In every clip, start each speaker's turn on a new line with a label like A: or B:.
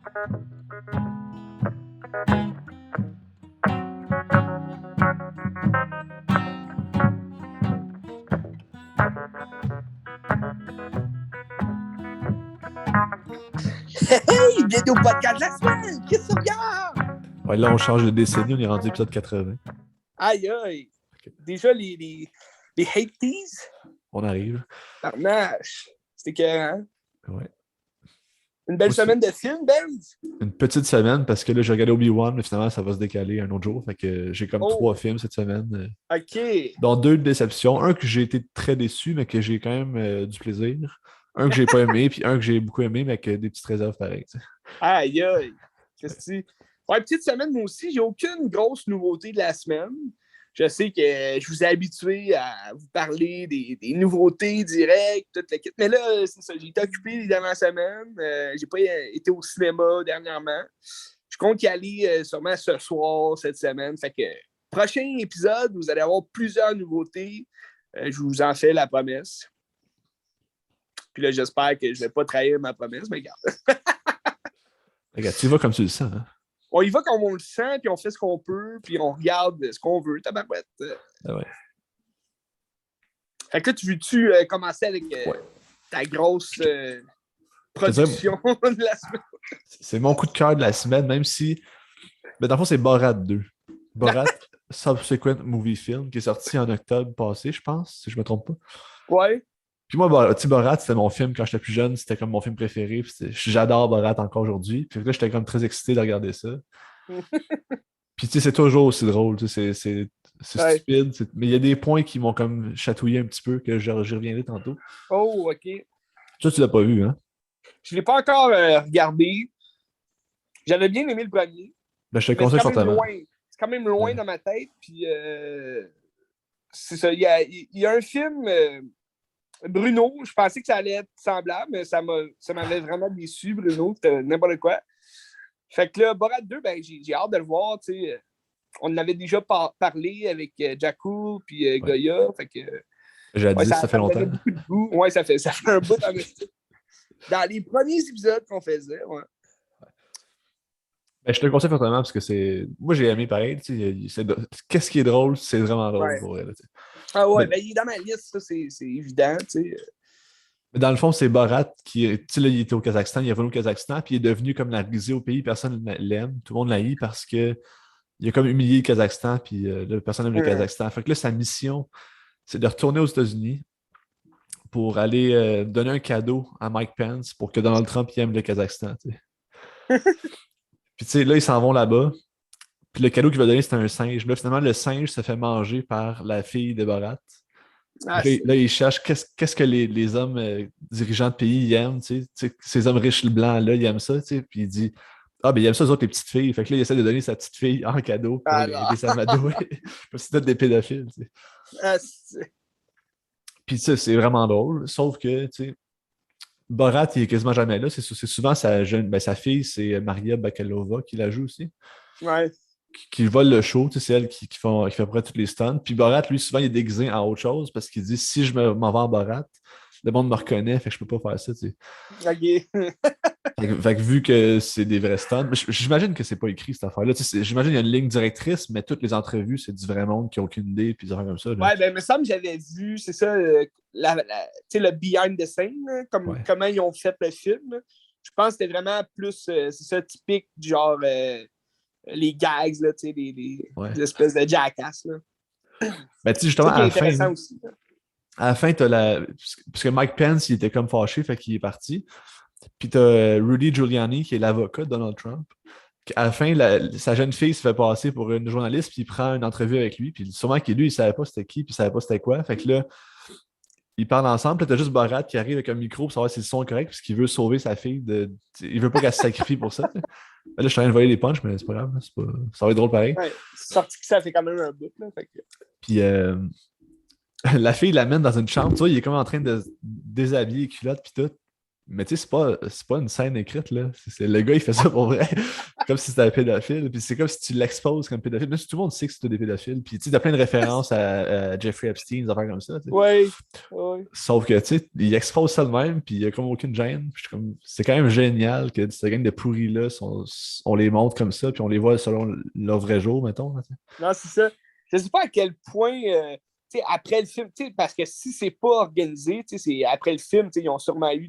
A: Hey, bienvenue au podcast de la semaine! Qu'est-ce que tu regardes?
B: Ouais, là, on change de décennie, on est rendu épisode 80.
A: Aïe, aïe! Okay. Déjà, les hate teas?
B: On arrive.
A: Arnache! C'était écœurant.
B: Ouais.
A: Une belle semaine de film, Ben?
B: Une petite semaine, parce que là, j'ai regardé Obi-Wan, mais finalement, ça va se décaler un autre jour. Fait que j'ai comme 3 films cette semaine.
A: OK.
B: Dont 2 déceptions. Un que j'ai été très déçu, mais que j'ai quand même du plaisir. Un que j'ai pas aimé, puis un que j'ai beaucoup aimé, mais avec des petites réserves pareilles. T'sais.
A: Aïe, aïe! Qu'est-ce que tu... Ouais, petite semaine, moi aussi, j'ai aucune grosse nouveauté de la semaine. Je sais que je vous ai habitué à vous parler des nouveautés directes, toute la kit. Mais là, c'est ça, j'ai été occupé les dernières semaines. J'ai pas été au cinéma dernièrement. Je compte y aller sûrement ce soir, cette semaine. Fait que prochain épisode, vous allez avoir plusieurs nouveautés. Je vous en fais la promesse. Puis là, j'espère que je vais pas trahir ma promesse, mais regarde.
B: Regarde, tu vas comme tu le sens. Hein?
A: On y va comme on le sent, puis on fait ce qu'on peut, puis on regarde ce qu'on veut. Tabarouette.
B: Ah ouais.
A: Fait que là, tu veux-tu commencer avec ta grosse production de la semaine?
B: C'est mon coup de cœur de la semaine, même si... Mais dans le fond, c'est Borat 2. Borat Subsequent Movie Film, qui est sorti en octobre passé, je pense, si je me trompe pas.
A: Ouais.
B: Puis moi, Borat, c'était mon film quand j'étais plus jeune, c'était comme mon film préféré. J'adore Borat encore aujourd'hui. Puis là, j'étais comme très excité de regarder ça. Puis tu sais, c'est toujours aussi drôle. C'est stupide. Mais il y a des points qui m'ont comme chatouillé un petit peu, que j'y reviendrai tantôt.
A: Oh, OK.
B: Ça, tu l'as pas vu, hein?
A: Je l'ai pas encore regardé. J'avais bien aimé le premier.
B: Ben, je te le conseille fortement.
A: C'est quand même loin dans ma tête. Puis c'est ça. Il y a un film... Bruno, je pensais que ça allait être semblable, mais ça m'avait vraiment déçu, Bruno. C'était n'importe quoi. Fait que là, Borat 2, ben, j'ai hâte de le voir. T'sais. On en avait déjà parlé avec Jakku puis Goya. Fait que,
B: j'ai dit, ça fait longtemps.
A: Beaucoup de goût. Ouais, ça fait un bout dans les premiers épisodes qu'on faisait. Ouais.
B: Ben, je te le conseille fortement parce que c'est. Moi, j'ai aimé pareil. Qu'est-ce qui est drôle, c'est vraiment drôle pour elle.
A: Ah ouais, ben, il est dans ma liste, ça, c'est évident.
B: Mais dans le fond, c'est Borat qui. Tu sais, là, il était au Kazakhstan, il est venu au Kazakhstan, puis il est devenu comme la risée au pays. Personne l'aime. Tout le monde l'haït parce que il a comme humilié le Kazakhstan, puis là, personne n'aime le Kazakhstan. Fait que là, sa mission, c'est de retourner aux États-Unis pour aller donner un cadeau à Mike Pence pour que Donald Trump aime le Kazakhstan. Puis tu sais, là, ils s'en vont là-bas. Puis le cadeau qu'il va donner, c'est un singe. Là, finalement, le singe se fait manger par la fille de Borat. Là, il cherche qu'est-ce que les hommes dirigeants de pays aiment. Tu sais, ces hommes riches blancs-là, ils aiment ça. Tu sais, puis il dit ah, ben, ils aiment ça, eux autres, les petites filles. Fait que là, il essaie de donner sa petite fille en cadeau pour aider sa madouée. C'est peut-être des pédophiles. Tu sais. Puis ça, c'est vraiment drôle. Sauf que, tu sais, Borat, il est quasiment jamais là. C'est souvent sa fille, c'est Maria Bakalova qui la joue aussi.
A: Ouais.
B: Qui vole le show, c'est elle qui fait à peu près toutes les stunts. Puis Borat, lui, souvent, il est déguisé en autre chose parce qu'il dit si je m'en vais en Borat, le monde me reconnaît, fait que je peux pas faire ça. Tu sais.
A: OK.
B: fait que vu que c'est des vrais stunts, j'imagine que c'est pas écrit cette affaire-là. J'imagine qu'il y a une ligne directrice, mais toutes les entrevues, c'est du vrai monde qui n'a aucune idée, puis des affaires comme ça. Là.
A: Ouais, ben, il me semble que j'avais vu, c'est ça, le behind the scene, là, comment ils ont fait le film. Là. Je pense que c'était vraiment plus, c'est ça, typique, du genre les gags, là, les espèces de jackass. Là.
B: Ben, tu sais, justement, à la fin.
A: Aussi,
B: à la fin, t'as parce que Mike Pence, il était comme fâché, fait qu'il est parti. Puis t'as Rudy Giuliani, qui est l'avocat de Donald Trump. À la fin, sa jeune fille se fait passer pour une journaliste, puis il prend une entrevue avec lui. Puis sûrement qu'il lui, il savait pas c'était qui, puis il savait pas c'était quoi. Fait que là, ils parlent ensemble. Puis t'as juste Borat qui arrive avec un micro pour savoir si le son est correct, parce qu'il veut sauver sa fille. Il veut pas qu'elle se sacrifie pour ça. Là, je suis en train de voler les punchs, mais c'est pas grave. Ça va être drôle pareil.
A: Ouais, sorti que ça fait quand même un bout. Là, fait que...
B: Puis la fille l'amène dans une chambre. Tu vois, il est comme en train de déshabiller les culottes, puis tout. Mais tu sais, c'est pas une scène écrite, là. Le gars, il fait ça pour vrai. Comme si c'était un pédophile. Puis c'est comme si tu l'exposes comme pédophile. Même si tout le monde sait que c'est des pédophiles. Puis tu sais, t'as plein de références à Jeffrey Epstein, des affaires comme ça. Tu sais.
A: Ouais. Ouais.
B: Sauf que, tu sais, il expose ça de même, puis il n'y a comme aucune gêne. Puis c'est quand même génial que cette gang de pourris-là, on les montre comme ça, puis on les voit selon leur vrai jour, mettons. Là,
A: Non, c'est ça. Je sais pas à quel point, après le film, parce que si c'est pas organisé, c'est après le film, ils ont sûrement eu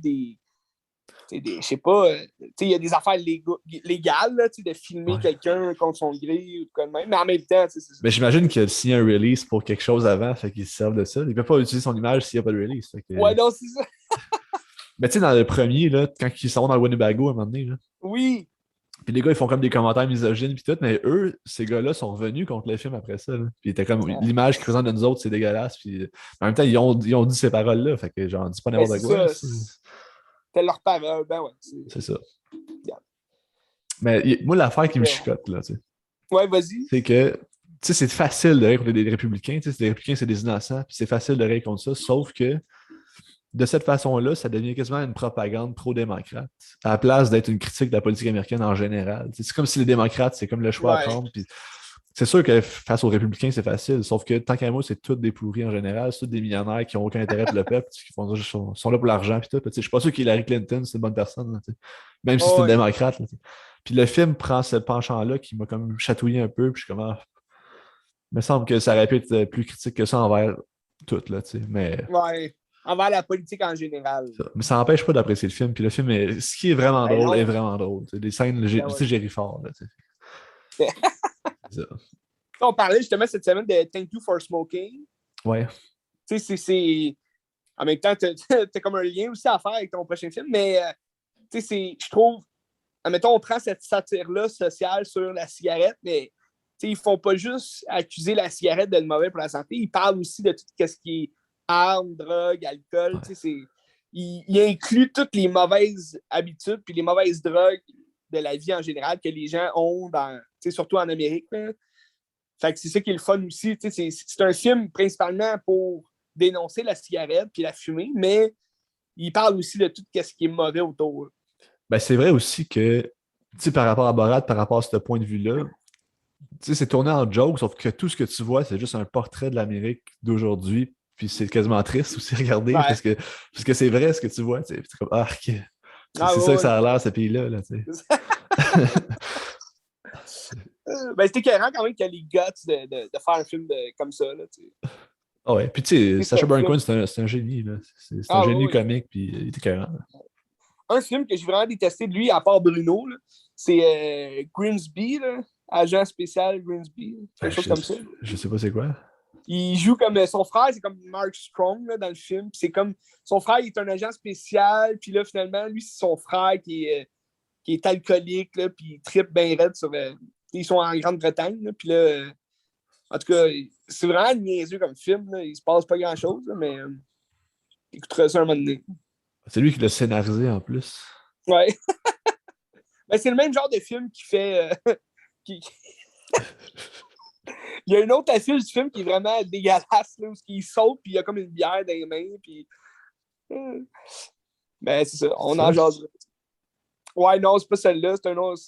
A: je sais pas, il y a des affaires légales là, de filmer quelqu'un contre son gré ou quoi de même, mais en même temps, c'est ça.
B: Mais j'imagine qu'il a signé un release pour quelque chose avant, fait qu'il se servent de ça. Il peut pas utiliser son image s'il n'y a pas de release.
A: Ouais, non, c'est ça.
B: Mais tu sais, dans le premier, là, quand ils s'en vont dans le Winnebago à un moment donné, là,
A: oui.
B: puis les gars, ils font comme des commentaires misogynes puis tout, mais eux, ces gars-là sont revenus contre le film après ça. Là. Puis était comme l'image qu'ils présentent de nous autres, c'est dégueulasse. Puis en même temps, ils ont dit ces paroles-là. Fait que genre, dis pas n'importe quoi.
A: C'est leur parole, ben ouais.
B: C'est ça. Mais moi, l'affaire qui me chicote, là, tu sais.
A: Ouais, vas-y.
B: C'est que, tu sais, c'est facile de rire contre des républicains. Tu sais, les républicains, c'est des innocents. Puis c'est facile de rire contre ça. Sauf que, de cette façon-là, ça devient quasiment une propagande pro-démocrate, à la place d'être une critique de la politique américaine en général. C'est comme si les démocrates, c'est comme le choix à prendre. Puis c'est sûr que face aux républicains, c'est facile, sauf que tant qu'à moi, c'est tous des pourris en général, c'est tous des millionnaires qui n'ont aucun intérêt pour le peuple, qui sont là pour l'argent. Je ne suis pas sûr qu'Hillary Clinton, c'est une bonne personne, là, même si c'est une démocrate. Là, puis le film prend ce penchant-là qui m'a comme chatouillé un peu, puis je suis comme, il me semble que ça aurait pu être plus critique que ça envers tout, là, mais...
A: Ouais. Envers la politique en général.
B: Mais ça n'empêche pas d'apprécier le film. Puis le film, ce qui est vraiment drôle est vraiment drôle. Des scènes, j'ai ri fort. Là,
A: on parlait justement cette semaine de Thank You for Smoking.
B: Ouais.
A: Tu sais, c'est... En même temps, t'as comme un lien aussi à faire avec ton prochain film, mais tu sais, je trouve... Admettons, on prend cette satire-là sociale sur la cigarette, mais ils font pas juste accuser la cigarette d'être mauvais pour la santé, ils parlent aussi de tout ce qui est armes, drogue, alcool. Ouais. Il inclut toutes les mauvaises habitudes puis les mauvaises drogues de la vie en général que les gens ont, surtout en Amérique. Là. Fait que c'est ça qui est le fun aussi. C'est un film principalement pour dénoncer la cigarette puis la fumée, mais il parle aussi de tout ce qui est mauvais autour.
B: Ben, c'est vrai aussi que, par rapport à Borat, par rapport à ce point de vue-là, c'est tourné en joke, sauf que tout ce que tu vois, c'est juste un portrait de l'Amérique d'aujourd'hui. Puis c'est quasiment triste aussi regarder parce que c'est vrai ce que tu vois. C'est comme c'est ça que ça a l'air, ce pays-là. Là,
A: ben, c'était écœurant quand même qu'il y a les guts de faire un film comme ça. Là,
B: ah ouais, puis tu sais, Sacha Baron Cohen, c'est un génie. Là. C'est un génie comique, puis il était écœurant.
A: Un film que j'ai vraiment détesté de lui, à part Bruno, là, c'est Grimsby, là, agent spécial Grimsby. Quelque chose comme ça.
B: Je sais pas c'est quoi.
A: Il joue comme son frère, c'est comme Mark Strong là, dans le film. C'est comme son frère, il est un agent spécial, puis là, finalement, lui, c'est son frère qui est alcoolique, là, puis il trippe bien raide sur. Ils sont en Grande-Bretagne, là, puis là, en tout cas, c'est vraiment niaiseux comme film. Là. Il se passe pas grand-chose, là, mais écouterai ça un moment donné. C'est
B: lui qui l'a scénarisé en plus.
A: Ouais. Ben, c'est le même genre de film qui fait. Il y a une autre affiche du film qui est vraiment dégueulasse, là, où il saute, puis il y a comme une bière dans les mains, puis... Ben, c'est ça, on en jase. Ouais, non, c'est pas celle-là,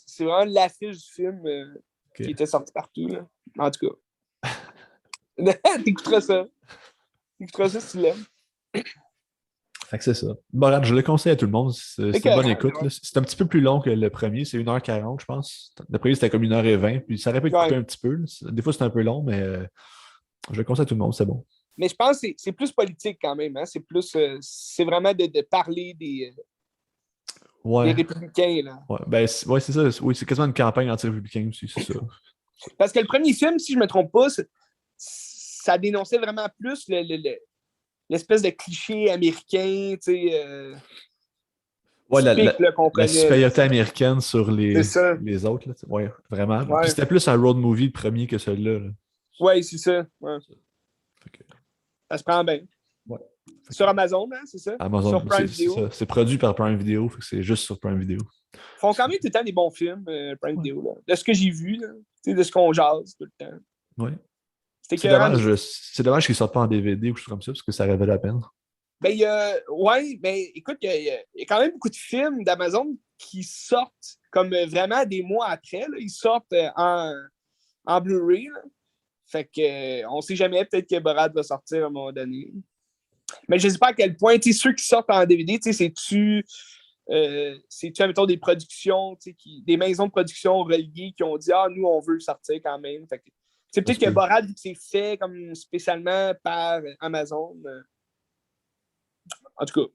A: c'est vraiment l'affiche du film qui était sortie partout, là. En tout cas. T'écouteras ça. Si tu l'aimes.
B: Fait que c'est ça. Borat, je le conseille à tout le monde. C'est une bonne écoute. Là. C'est un petit peu plus long que le premier. C'est 1h40, je pense. Le premier, c'était comme 1h20. Puis ça aurait pu être coupé un petit peu. Des fois, c'est un peu long, mais je le conseille à tout le monde. C'est bon.
A: Mais je pense que c'est plus politique quand même. Hein? C'est vraiment de parler des républicains. Là.
B: Ouais, ben, c'est ça. Oui, c'est quasiment une campagne anti-républicaine aussi. C'est ça.
A: Parce que le premier film, si je ne me trompe pas, ça dénonçait vraiment plus l'espèce de cliché américain, tu sais.
B: La supériorité américaine sur les autres. Là, ouais, vraiment. Ouais. Puis c'était plus un road movie le premier que celui-là. Là.
A: Oui, c'est ça. Ouais. Ça se prend bien.
B: Ouais.
A: Sur Amazon, hein, c'est ça?
B: Amazon,
A: sur Prime Video.
B: C'est produit par Prime Video, c'est juste sur Prime Video.
A: Ils font quand même tout le temps des bons films, Prime Video. Là. De ce que j'ai vu, là. De ce qu'on jase tout le temps.
B: Oui. C'est dommage qu'ils ne sortent pas en DVD ou quelque chose comme ça, parce que ça aurait valu la peine.
A: Ouais, mais écoute, il y a quand même beaucoup de films d'Amazon qui sortent comme vraiment des mois après. Là, ils sortent en Blu-ray. Là. Fait que on sait jamais, peut-être que Borat va sortir à un moment donné. Mais je ne sais pas à quel point, ceux qui sortent en DVD, c'est-tu, mettons, des productions, des maisons de production reliées qui ont dit ah, nous, on veut le sortir quand même. Fait que, peut-être que Borat, vu que c'est fait comme spécialement par Amazon. En tout cas,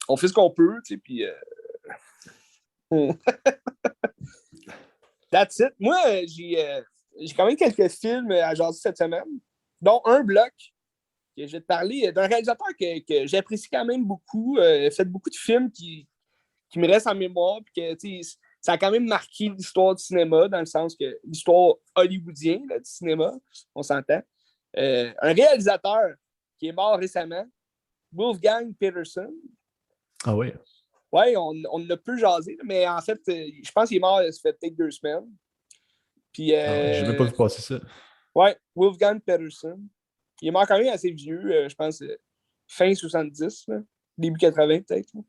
A: on fait ce qu'on peut, puis. That's it. Moi, j'ai quand même quelques films à jaser cette semaine, dont un bloc que je vais te parler d'un réalisateur que j'apprécie quand même beaucoup. Fait beaucoup de films qui me restent en mémoire, puis que ça a quand même marqué l'histoire du cinéma, dans le sens que l'histoire hollywoodienne là, du cinéma, on s'entend. Un réalisateur qui est mort récemment, Wolfgang Peterson.
B: Ah oui?
A: Oui, on l'a peu jasé, mais en fait, je pense qu'il est mort, ça fait peut-être 2 semaines. Puis,
B: j'ai même pas vu passer ça.
A: Ouais, Wolfgang Peterson. Il est mort quand même assez vieux, je pense, fin 70, là, début 80 peut-être. Là.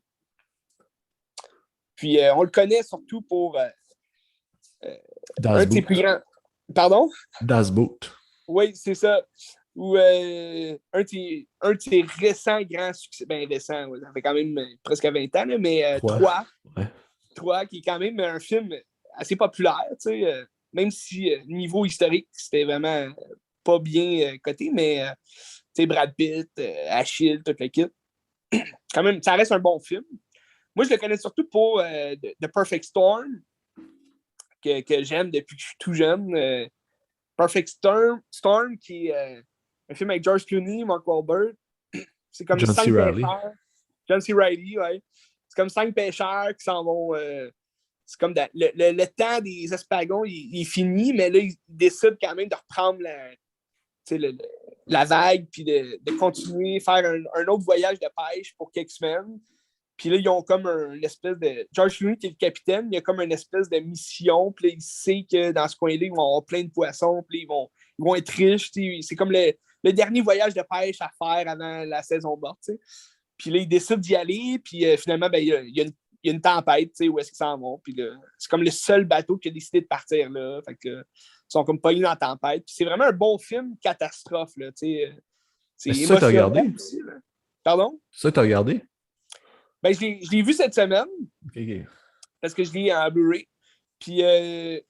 A: Puis, on le connaît surtout pour un de ses plus grands. Pardon?
B: Das Boot.
A: Oui, c'est ça. Ou un de ses récents grands succès. Ben, récent, ouais, ça fait quand même presque 20 ans, là, mais Troie. Ouais. Troie, qui est quand même un film assez populaire, tu sais. Même si niveau historique, c'était vraiment pas bien coté, mais tu sais, Brad Pitt, Achille, toute l'équipe. Quand même, ça reste un bon film. Moi, je le connais surtout pour The Perfect Storm, que j'aime depuis que je suis tout jeune. Perfect Storm, qui est un film avec George Clooney, Mark Wahlberg. C'est comme
B: John C. Reilly.
A: John C. Reilly, ouais. C'est comme 5 pêcheurs qui s'en vont. C'est comme le temps des espagons, il est fini, mais là, ils décident quand même de reprendre la vague, puis de continuer, faire un autre voyage de pêche pour quelques semaines. Puis là, ils ont comme une espèce de. George Clooney, qui est le capitaine, il a comme une espèce de mission. Puis là, il sait que dans ce coin-là, ils vont avoir plein de poissons. Puis là, ils vont être riches. C'est comme le dernier voyage de pêche à faire avant la saison morte. T'sais. Puis là, il décide d'y aller. Puis finalement, ben, il y a une tempête, où est-ce qu'ils s'en vont. Puis là, c'est comme le seul bateau qui a décidé de partir là. Fait que, ils sont comme pognés dans la tempête. Puis c'est vraiment un bon film catastrophe. Là, c'est
B: ça que t'as regardé?
A: Aussi, là. Pardon?
B: C'est ça que t'as regardé?
A: Ben, je l'ai vu cette semaine.
B: Okay.
A: Parce que je l'ai en Blu-ray. Puis,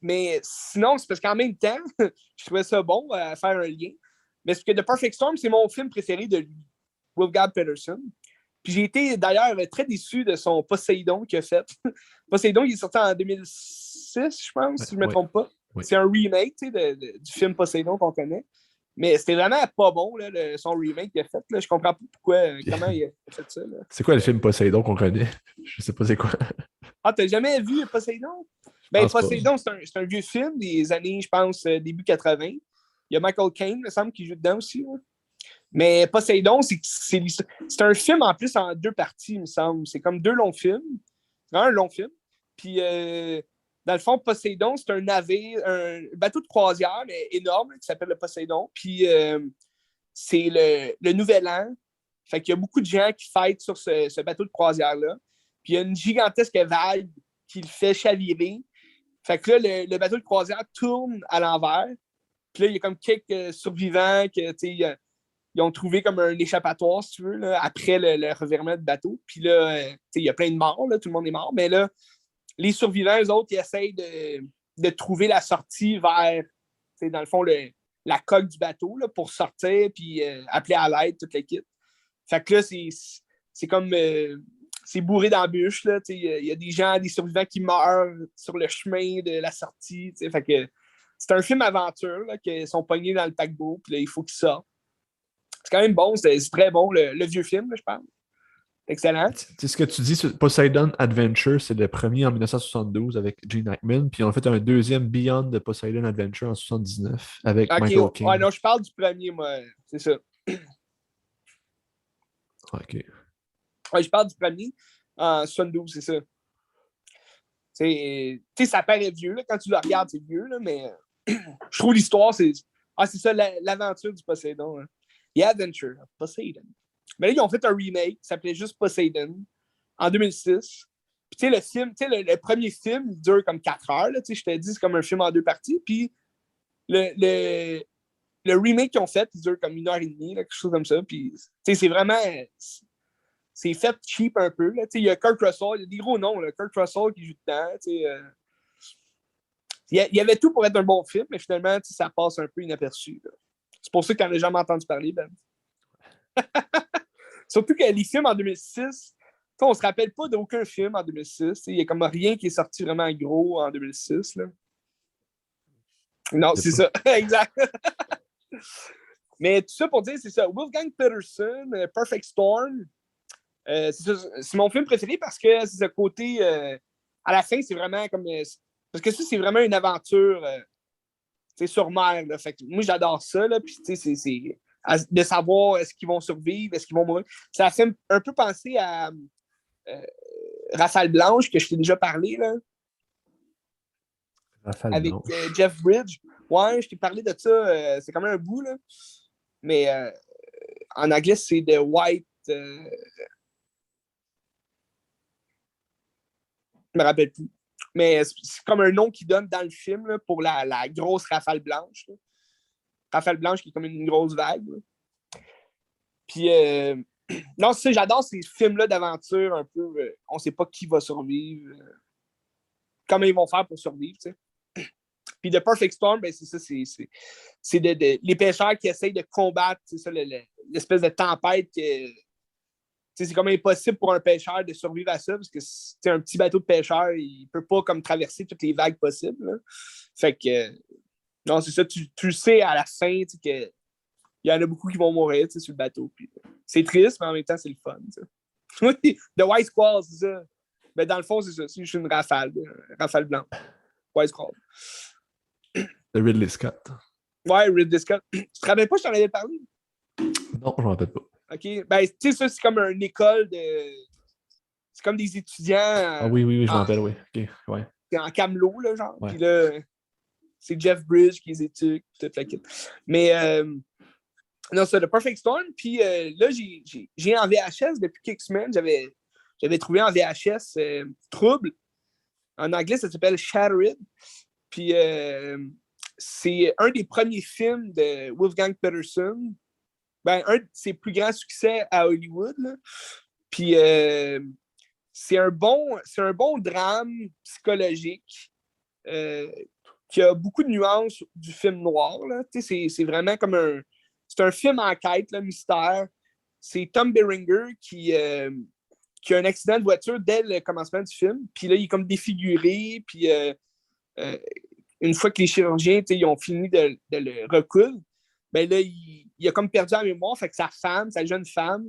A: mais sinon, c'est parce qu'en même temps, je trouvais ça bon à faire un lien. Mais c'est que The Perfect Storm, c'est mon film préféré de lui, Wolfgang Peterson. Puis j'ai été d'ailleurs très déçu de son Poséidon qu'il a fait. Poséidon, il est sorti en 2006, je pense, si je ne me trompe pas. Oui. C'est un remake du film Poséidon qu'on connaît. Mais c'était vraiment pas bon, là, son remake qu'il a fait. Là. Je comprends pas comment il a fait ça. Là.
B: C'est quoi le film Poséidon qu'on connaît? Je sais pas c'est quoi.
A: Ah, t'as jamais vu Poséidon? Ben, Poséidon, c'est un vieux film des années, je pense, début 80. Il y a Michael Caine, il me semble, qui joue dedans aussi. Là. Mais Poséidon, c'est un film en plus en 2 parties, il me semble. C'est comme 2 longs films. Un long film. Puis, dans le fond, Poséidon, c'est un navire, un bateau de croisière mais énorme qui s'appelle le Poséidon. Puis, c'est le Nouvel An. Fait qu'il y a beaucoup de gens qui fêtent sur ce bateau de croisière-là. Puis, il y a une gigantesque vague qui le fait chavirer. Fait que là, le bateau de croisière tourne à l'envers. Puis là, il y a comme quelques survivants que, ils ont trouvé comme un échappatoire, si tu veux, là, après le revirement de bateau. Puis là, il y a plein de morts, là, tout le monde est mort. Mais là, les survivants, eux autres, ils essayent de trouver la sortie vers, dans le fond, la coque du bateau là, pour sortir puis appeler à l'aide toute l'équipe. Fait que là, c'est comme... c'est bourré d'embûches. Il y a des gens, des survivants qui meurent sur le chemin de la sortie. Fait que c'est un film aventure là, qui sont pognés dans le paquebot. Puis là, il faut qu'ils sortent. C'est quand même bon. C'est très bon, le vieux film, là, je parle. Excellent.
B: C'est ce que tu dis sur Poseidon Adventure, c'est le premier en 1972 avec Gene Hackman. Puis on a fait un deuxième Beyond de Poseidon Adventure en 1979 avec Michael Caine.
A: Ouais, non, je parle du premier, moi. C'est ça.
B: OK.
A: Ouais, je parle du premier en 72, c'est ça. Tu sais, ça paraît vieux, là, quand tu le regardes, c'est vieux, là, mais je trouve l'histoire, c'est ça, l'aventure du Poséidon. Hein. The Adventure of Poseidon. Mais là, ils ont fait un remake qui s'appelait juste Poseidon en 2006. Puis, tu sais, le film, tu sais, le premier film, il dure comme 4 heures. Là, tu sais, je te dis, c'est comme un film en 2 parties. Puis, le remake qu'ils ont fait, il dure comme 1 heure et demie, là, quelque chose comme ça. Puis, tu sais, c'est vraiment. C'est fait cheap un peu. Là. Il y a Kurt Russell, il y a des gros noms. Là. Kurt Russell qui joue dedans. Il y avait tout pour être un bon film, mais finalement, ça passe un peu inaperçu. Là. C'est pour ça que tu n'en as jamais entendu parler, Ben. Surtout que les films en 2006, on ne se rappelle pas d'aucun film en 2006. Il n'y a comme rien qui est sorti vraiment gros en 2006. Là. Non, c'est ça. Exact. Mais tout ça pour dire, c'est ça. Wolfgang Petersen, Perfect Storm, c'est mon film préféré parce que c'est ce côté. À la fin, c'est vraiment comme. Parce que ça, c'est vraiment une aventure sur mer. Là. Fait que moi, j'adore ça. Là, puis, c'est de savoir est-ce qu'ils vont survivre, est-ce qu'ils vont mourir. Ça fait un peu penser à Rafale Blanche, que je t'ai déjà parlé. Là, avec Jeff Bridges. Ouais, je t'ai parlé de ça. C'est quand même un bout. Là. Mais en anglais, c'est The White. Je me rappelle plus. Mais c'est comme un nom qu'ils donnent dans le film là, pour la grosse rafale blanche. Là. Rafale blanche qui est comme une grosse vague. Là. Puis, non, c'est ça, j'adore ces films-là d'aventure un peu. On ne sait pas qui va survivre. Comment ils vont faire pour survivre. T'sais. Puis The Perfect Storm, ben, c'est ça, c'est les pêcheurs qui essayent de combattre ça, l'espèce de tempête que. C'est comme impossible pour un pêcheur de survivre à ça parce que c'est un petit bateau de pêcheur, il ne peut pas comme traverser toutes les vagues possibles. Là. Fait que, non, c'est ça, tu sais à la fin qu'il y en a beaucoup qui vont mourir sur le bateau. Puis, c'est triste, mais en même temps, c'est le fun. Oui, The White Squall, c'est ça. Mais dans le fond, c'est ça. C'est juste une rafale blanche. White Squall.
B: De Ridley Scott.
A: Ouais, Ridley Scott. Tu te rappelles pas, je t'en avais parlé?
B: Non, je ne me rappelle pas.
A: OK. Ben, tu sais, ça, c'est comme une école de. C'est comme des étudiants.
B: Ah oui, je me rappelle, oui. OK, ouais.
A: En camelot, là, genre.
B: Ouais.
A: Puis là, c'est Jeff Bridges qui les étudie, toute la kit. Mais, non, c'est The Perfect Storm. Puis là, j'ai en VHS depuis quelques semaines. J'avais trouvé en VHS Trouble. En anglais, ça s'appelle Shattered. Puis c'est un des premiers films de Wolfgang Petersen. Ben, un de ses plus grands succès à Hollywood. Là. Puis c'est un bon drame psychologique qui a beaucoup de nuances du film noir. Là. C'est vraiment comme c'est un film enquête, là, mystère. C'est Tom Berenger qui a un accident de voiture dès le commencement du film. Puis là, il est comme défiguré. Puis une fois que les chirurgiens ils ont fini de le recoudre, ben là, il a comme perdu la mémoire. Fait que sa jeune femme,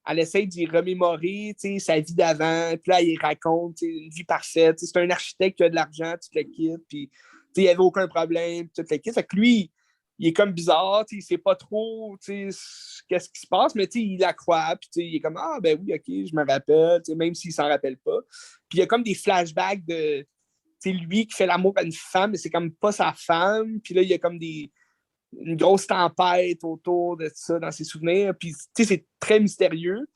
A: elle essaie d'y remémorer sa vie d'avant. Puis là, il raconte une vie parfaite. C'est un architecte qui a de l'argent, tu le quittes. Puis il n'y avait aucun problème, tout le quitte. Fait que lui, il est comme bizarre. Il ne sait pas trop qu'est-ce qui se passe, mais il la croit. Puis il est comme ah, ben oui, OK, je me rappelle, même s'il ne s'en rappelle pas. Puis il y a comme des flashbacks de lui qui fait l'amour à une femme, mais c'est comme pas sa femme. Puis là, il y a comme une grosse tempête autour de ça dans ses souvenirs. Puis, c'est très mystérieux.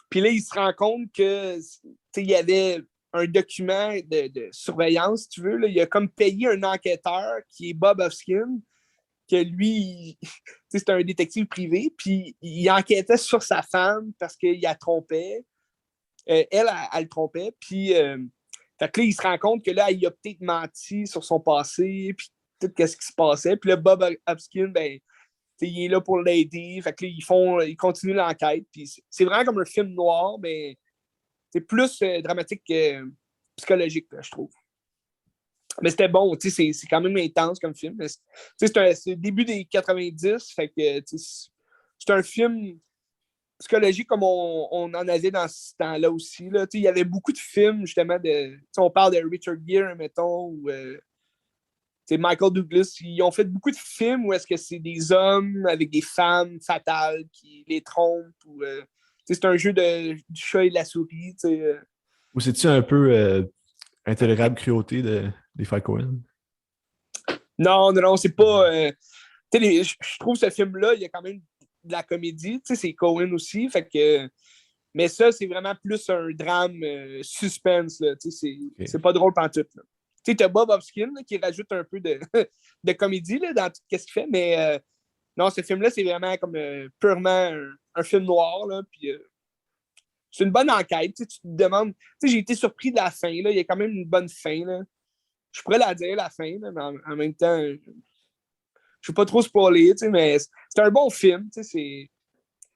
A: Puis là, il se rend compte que, il y avait un document de surveillance, si tu veux. Là. Il a comme payé un enquêteur qui est Bob Hoskin, que lui, c'est un détective privé. Puis, il enquêtait sur sa femme parce qu'il la trompait. Elle le trompait. Puis, fait que là, il se rend compte que là, il a peut-être menti sur son passé. Puis, tout ce qui se passait. Puis là, Bob Hopkins, ben, il est là pour l'aider. Fait que là, ils continuent l'enquête. Puis c'est vraiment comme un film noir, mais c'est plus dramatique que psychologique, là, je trouve. Mais c'était bon, c'est quand même intense comme film. C'est le début des 90, fait que c'est un film psychologique comme on en avait dans ce temps-là aussi. Là. Il y avait beaucoup de films, justement, on parle de Richard Gere, mettons, ou Michael Douglas, ils ont fait beaucoup de films où est-ce que c'est des hommes avec des femmes fatales qui les trompent. Ou, c'est un jeu du chat et de la souris.
B: Ou c'est-tu un peu intolérable cruauté des frères Coen?
A: Non, c'est pas... je trouve ce film-là, il y a quand même de la comédie. Tu sais, c'est Coen aussi. Fait que... Mais ça, c'est vraiment plus un drame suspense. Là, tu sais, c'est pas drôle pantoute. Tu sais, t'as Bob Hopkins là, qui rajoute un peu de, de comédie là, dans tout ce qu'il fait, mais non, ce film-là, c'est vraiment comme purement un film noir. Là, puis, c'est une bonne enquête. Tu te demandes... Tu sais, j'ai été surpris de la fin. Là. Il y a quand même une bonne fin. Là. Je pourrais la dire, la fin, là, mais en même temps, je ne veux pas trop spoiler, mais c'est un bon film.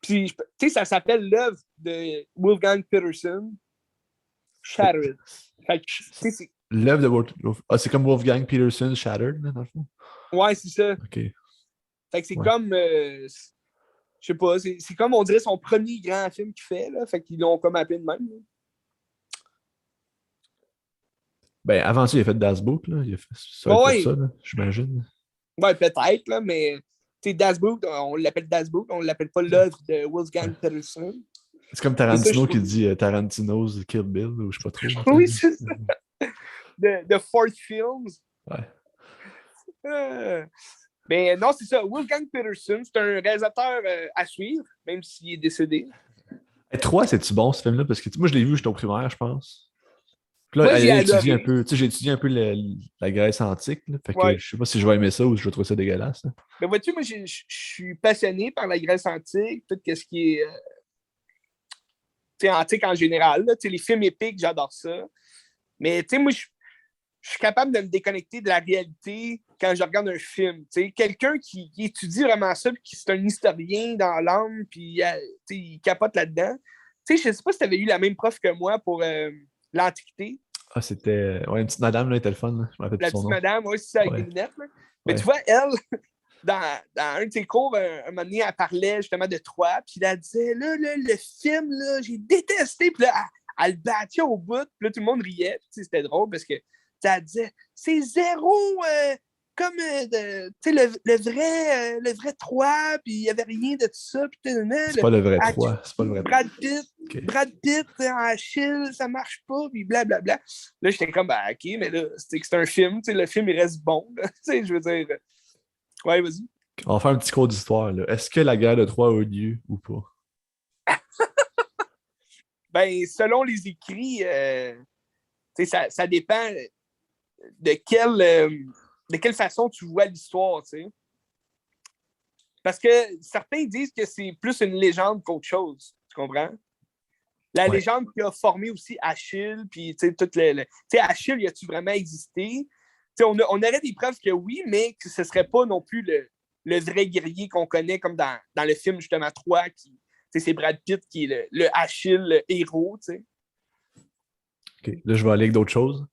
A: Puis, ça s'appelle l'œuvre de Wolfgang Peterson, Shattered.
B: L'œuvre de c'est comme Wolfgang Peterson, Shattered, là, dans le fond?
A: Ouais, c'est ça.
B: OK.
A: Fait que c'est comme... je sais pas, c'est comme, on dirait, son premier grand film qu'il fait. Là, fait qu'ils l'ont comme appelé de même. Là.
B: Ben, avant ça, il a fait Das Book, là. Il a fait ça pour ça, là, j'imagine.
A: Ouais, peut-être, là, mais... Tu sais, Das Book, on l'appelle Das Book, on l'appelle pas l'œuvre de Wolfgang Peterson.
B: C'est comme Tarantino qui dit Tarantino's Kill Bill, ou je sais pas trop.
A: Oui, c'est ça. The Fourth Films.
B: Ouais.
A: Mais non, c'est ça. Wolfgang Peterson, c'est un réalisateur à suivre, même s'il est décédé.
B: 3, c'est-tu bon, ce film-là? Parce que moi, je l'ai vu, j'étais au primaire, je pense. Puis là,
A: moi, j'ai
B: étudié un peu, j'ai étudié un peu la Grèce antique. Là, fait que je sais pas si je vais aimer ça ou si je vais trouver ça dégueulasse. Là.
A: Mais vois-tu, moi, je suis passionné par la Grèce antique, tout ce qui est antique en général. Là, les films épiques, j'adore ça. Mais moi, je suis capable de me déconnecter de la réalité quand je regarde un film. Quelqu'un qui étudie vraiment ça, puis qui c'est un historien dans l'âme, puis il capote là-dedans. Je ne sais pas si tu avais eu la même prof que moi pour l'Antiquité.
B: Ah, c'était... Ouais, une petite madame, là, était le fun. Là. Je me rappelle plus son nom.
A: La petite madame, oui, c'est ça, avec les lunettes. Là. Mais tu vois, elle, dans un de ses cours, un moment donné, elle parlait justement de Troie, puis elle disait, là, le film, là, j'ai détesté. Puis là, elle le battait au bout, puis là, tout le monde riait. Puis c'était drôle parce que ça disait, c'est zéro comme le vrai Troie, puis il n'y avait rien de tout ça. Puis,
B: c'est pas le vrai Troie. C'est pas le vrai
A: Brad Pitt, okay. Brad Pitt en Achille, ça marche pas, puis blablabla. Là, j'étais comme, ben, OK, mais là, c'est un film, le film, il reste bon. Je veux dire. Ouais, vas-y.
B: On va faire un petit cours d'histoire. Est-ce que la guerre de Troie a eu lieu ou pas?
A: Ben, selon les écrits, ça dépend de quelle façon tu vois l'histoire, tu sais. Parce que certains disent que c'est plus une légende qu'autre chose, tu comprends? La légende qui a formé aussi Achille, puis tu sais, Achille, y a-tu vraiment existé? On aurait des preuves que oui, mais que ce serait pas non plus le vrai guerrier qu'on connaît, comme dans le film, justement, 3, qui, c'est Brad Pitt qui est le Achille, le héros, tu sais.
B: OK, là, je vais aller avec d'autres choses.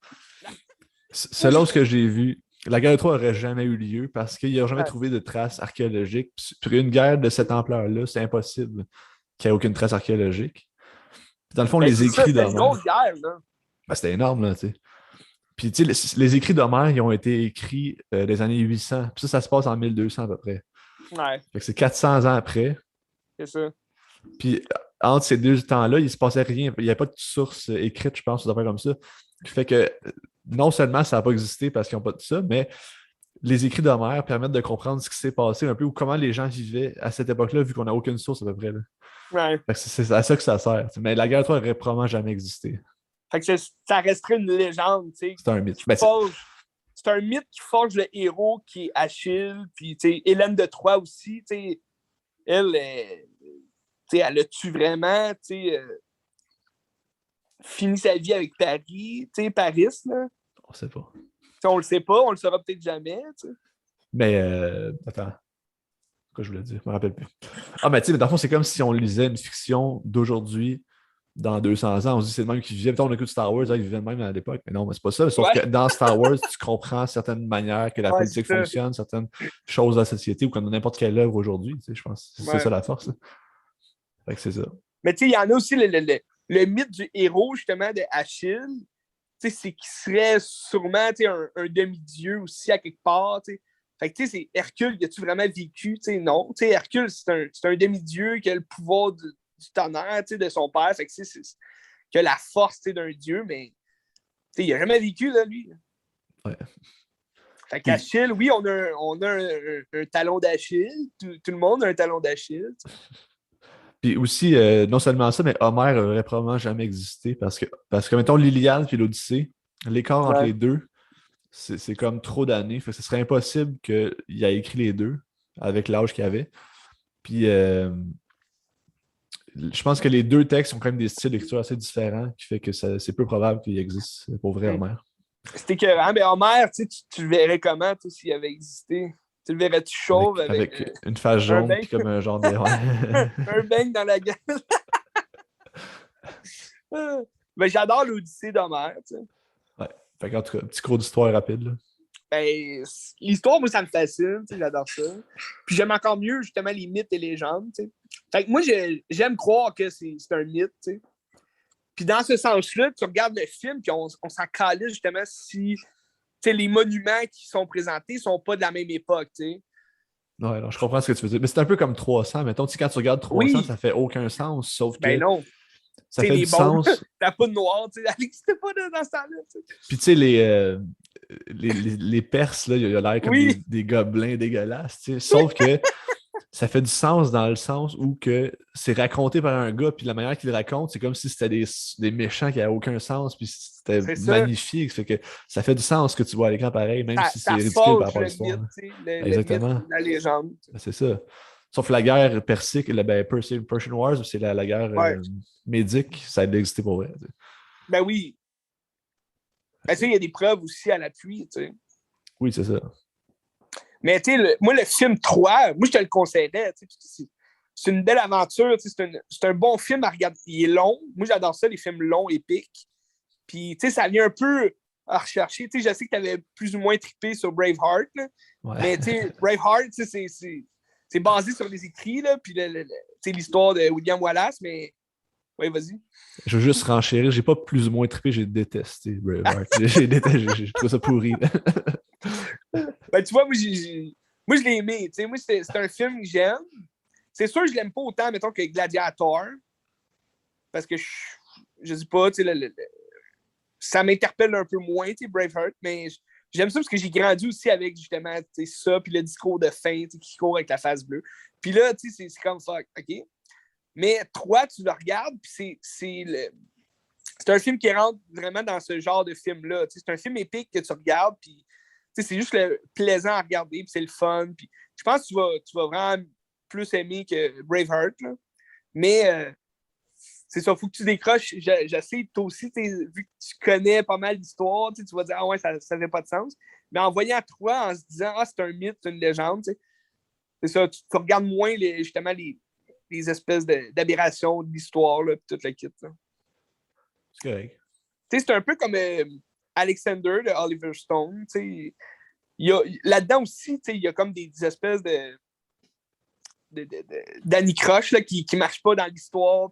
B: Selon ce que j'ai vu, la guerre de Troie n'aurait jamais eu lieu parce qu'il n'y a jamais trouvé de traces archéologiques. Pour une guerre de cette ampleur-là, c'est impossible qu'il n'y ait aucune trace archéologique. Dans le fond, les écrits d'Homère...
A: C'est une grosse guerre, là.
B: Ben, c'était énorme, là, tu sais. Puis, tu sais, les écrits d'Homère, ils ont été écrits des années 800. Puis ça se passe en 1200 à peu près.
A: Ouais.
B: Fait que c'est 400 ans après.
A: C'est ça.
B: Puis, entre ces deux temps-là, il ne se passait rien. Il n'y avait pas de source écrite, je pense, ou d'affaires comme ça. Fait que non seulement ça n'a pas existé parce qu'ils n'ont pas de ça, mais les écrits d'Homère permettent de comprendre ce qui s'est passé un peu ou comment les gens vivaient à cette époque-là, vu qu'on n'a aucune source à peu près. Là.
A: Ouais.
B: C'est à ça que ça sert. Mais la guerre de Troie n'aurait probablement jamais existé.
A: Fait que ça resterait une légende, tu sais.
B: C'est un mythe.
A: C'est un mythe qui forge le héros qui est Achille, puis tu sais, Hélène de Troie aussi, tu sais, elle a tu vraiment, tu sais, fini sa vie avec Paris, tu sais, Paris, là.
B: On sait pas.
A: T'sais, on le sait pas, on le saura peut-être jamais, tu sais.
B: Mais, attends. Quoi je voulais dire? Je me rappelle plus. Ah, mais tu sais, dans le fond, c'est comme si on lisait une fiction d'aujourd'hui dans 200 ans. On se dit c'est le même qui vivait. On écoute Star Wars, ils vivaient le même à l'époque. Mais non, mais c'est pas ça. Sauf que dans Star Wars, tu comprends certaines manières que la politique fonctionne, certaines choses de la société ou comme n'importe quelle œuvre aujourd'hui. Tu sais, je pense que c'est ça la force. Là. Fait que c'est ça.
A: Mais tu sais, il y en a aussi le mythe du héros, justement, de Achille. Tu sais, c'est qu'il serait sûrement un demi-dieu aussi à quelque part. Tu sais. Fait que tu sais, c'est Hercule, y a-tu vraiment vécu? Tu sais, non. Tu sais, Hercule, c'est un demi-dieu qui a le pouvoir du tonnerre, tu sais, de son père. Fait que qui a la force, tu sais, d'un dieu, mais tu sais, il n'a jamais vécu, là, lui.
B: Ouais.
A: Fait qu'Achille, oui, on a un talon d'Achille. Tout le monde a un talon d'Achille.
B: Puis aussi, non seulement ça, mais Homer aurait probablement jamais existé parce que mettons, l'Iliade puis l'Odyssée, l'écart entre les deux, c'est comme trop d'années. Fait que ce serait impossible qu'il ait écrit les deux avec l'âge qu'il avait. Puis je pense que les deux textes ont quand même des styles d'écriture assez différents, qui fait que c'est peu probable qu'il existe pour vrai Homer.
A: C'était écœurant. Mais Homer, tu le verrais comment s'il avait existé? Tu le verrais-tu chauve
B: avec une face jaune puis comme un genre de.
A: un beigne dans la gueule. Mais j'adore l'Odyssée d'Homer.
B: Ouais. Fait qu'en tout cas, petit cours d'histoire rapide. Là.
A: Ben, l'histoire, moi, ça me fascine. J'adore ça. Puis j'aime encore mieux, justement, les mythes et légendes. T'sais. Fait que moi, j'aime croire que c'est un mythe. T'sais. Puis dans ce sens-là, tu regardes le film, puis on s'en calait justement si les monuments qui sont présentés ne sont pas de la même époque. T'sais.
B: Ouais, alors, je comprends ce que tu veux dire. Mais c'est un peu comme 300. Mettons, quand tu regardes 300, ça fait aucun sens, sauf que.
A: Ben non.
B: Ça fait du sens.
A: T'as pas de noir, elle n'existait pas dans ce temps-là. T'sais.
B: Puis tu sais, les Perses, là, il a l'air comme des gobelins dégueulasses. T'sais. Sauf que ça fait du sens dans le sens où que c'est raconté par un gars, puis la manière qu'il raconte, c'est comme si c'était des méchants qui n'avaient aucun sens, puis c'était magnifique. Ça fait que ça fait du sens que tu vois à l'écran pareil, même si c'est ridicule par rapport à l'histoire. Exactement.
A: Le mythe, la légende.
B: C'est ça. Sauf la guerre persique, Persian Wars, c'est la guerre médique, ça a existé pour vrai. T'sais.
A: Ben oui. Ben, il y a des preuves aussi à l'appui. T'sais.
B: Oui, c'est ça.
A: Mais moi, le film 3, moi, je te le conseillerais. C'est une belle aventure. C'est un bon film à regarder. Il est long. Moi, j'adore ça, les films longs, épiques. Puis, ça vient un peu à rechercher. Je sais que tu avais plus ou moins trippé sur Braveheart. Là. Ouais. Mais Braveheart, c'est basé sur les écrits. Là, puis l'histoire de William Wallace. Mais, oui, vas-y.
B: Je veux juste renchérir. J'ai pas plus ou moins trippé. J'ai détesté Braveheart. j'ai trouvé ça pourri.
A: Ben, tu vois, moi, je l'ai aimé. Moi, c'est un film que j'aime. C'est sûr que je l'aime pas autant, mettons, que Gladiator. Parce que je sais pas, ça m'interpelle un peu moins, Braveheart, mais j'aime ça parce que j'ai grandi aussi avec justement ça, puis le discours de fin qui court avec la face bleue. Puis là, c'est comme fuck, OK? Mais 3, tu le regardes, puis c'est un film qui rentre vraiment dans ce genre de film-là. C'est un film épique que tu regardes, puis c'est juste plaisant à regarder, puis c'est le fun. Puis je pense que tu vas vraiment plus aimer que Braveheart. Là. Mais c'est ça, il faut que tu décroches. J'essaie, toi aussi, vu que tu connais pas mal d'histoires, tu vas dire « Ah ouais, ça n'avait pas de sens. » Mais en voyant 3, en se disant « Ah, c'est un mythe, c'est une légende. » C'est ça, tu regardes moins justement les espèces d'aberrations de l'histoire, puis toute la kit. Là.
B: C'est correct.
A: C'est un peu comme Alexander de Oliver Stone. Là-dedans aussi, il y a comme des espèces d'anicroches qui ne marchent pas dans l'histoire.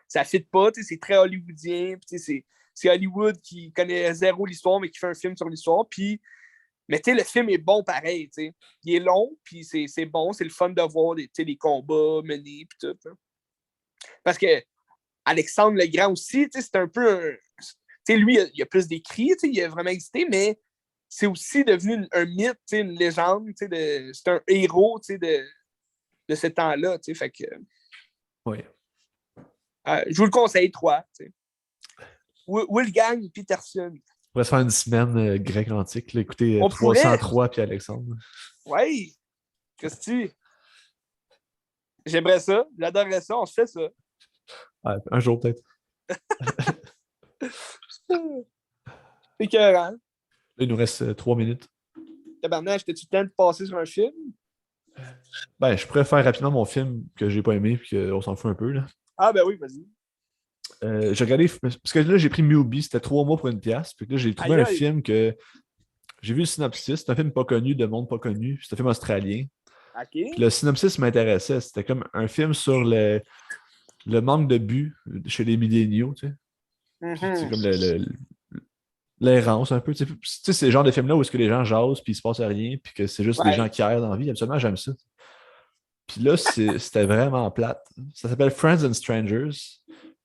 A: Ça ne fit pas. C'est très hollywoodien. C'est Hollywood qui connaît zéro l'histoire, mais qui fait un film sur l'histoire. Mais le film est bon pareil. T'sais. Il est long, puis c'est bon. C'est le fun de voir les combats menés. Puis tout. Hein. Parce que Alexandre le Grand aussi, c'est un peu lui, il a plus d'écrits, il a vraiment existé, mais c'est aussi devenu un mythe, une légende, c'est un héros de ce temps-là. Fait que,
B: oui.
A: Je vous le conseille, 3. Wolfgang Peterson.
B: On pourrait se faire une semaine grecque antique, là, écoutez 303 puis Alexandre.
A: Oui, qu'est-ce que tu... J'aimerais ça, j'adorerais ça, on se fait ça.
B: Ouais, un jour peut-être.
A: C'est écœurant.
B: Là, il nous reste 3 minutes.
A: Tabarnak, t'as-tu le temps de passer sur un film?
B: Ben, je pourrais faire rapidement mon film que j'ai pas aimé puis qu'on s'en fout un peu. Là.
A: Ah ben oui, vas-y.
B: J'ai regardé, parce que là, j'ai pris Mubi, c'était 3 mois pour une pièce. Puis là, j'ai trouvé un film que j'ai vu le synopsis. C'est un film pas connu, de monde pas connu. C'est un film australien.
A: OK.
B: Puis le synopsis m'intéressait. C'était comme un film sur le manque de but chez les milléniaux, tu sais. Mm-hmm. C'est comme l'errance un peu. Tu sais, c'est le genre de film-là où est-ce que les gens jasent puis il se passe rien puis que c'est juste des gens qui errent dans la vie. Absolument, j'aime ça. Puis là, c'était vraiment plate. Ça s'appelle Friends and Strangers.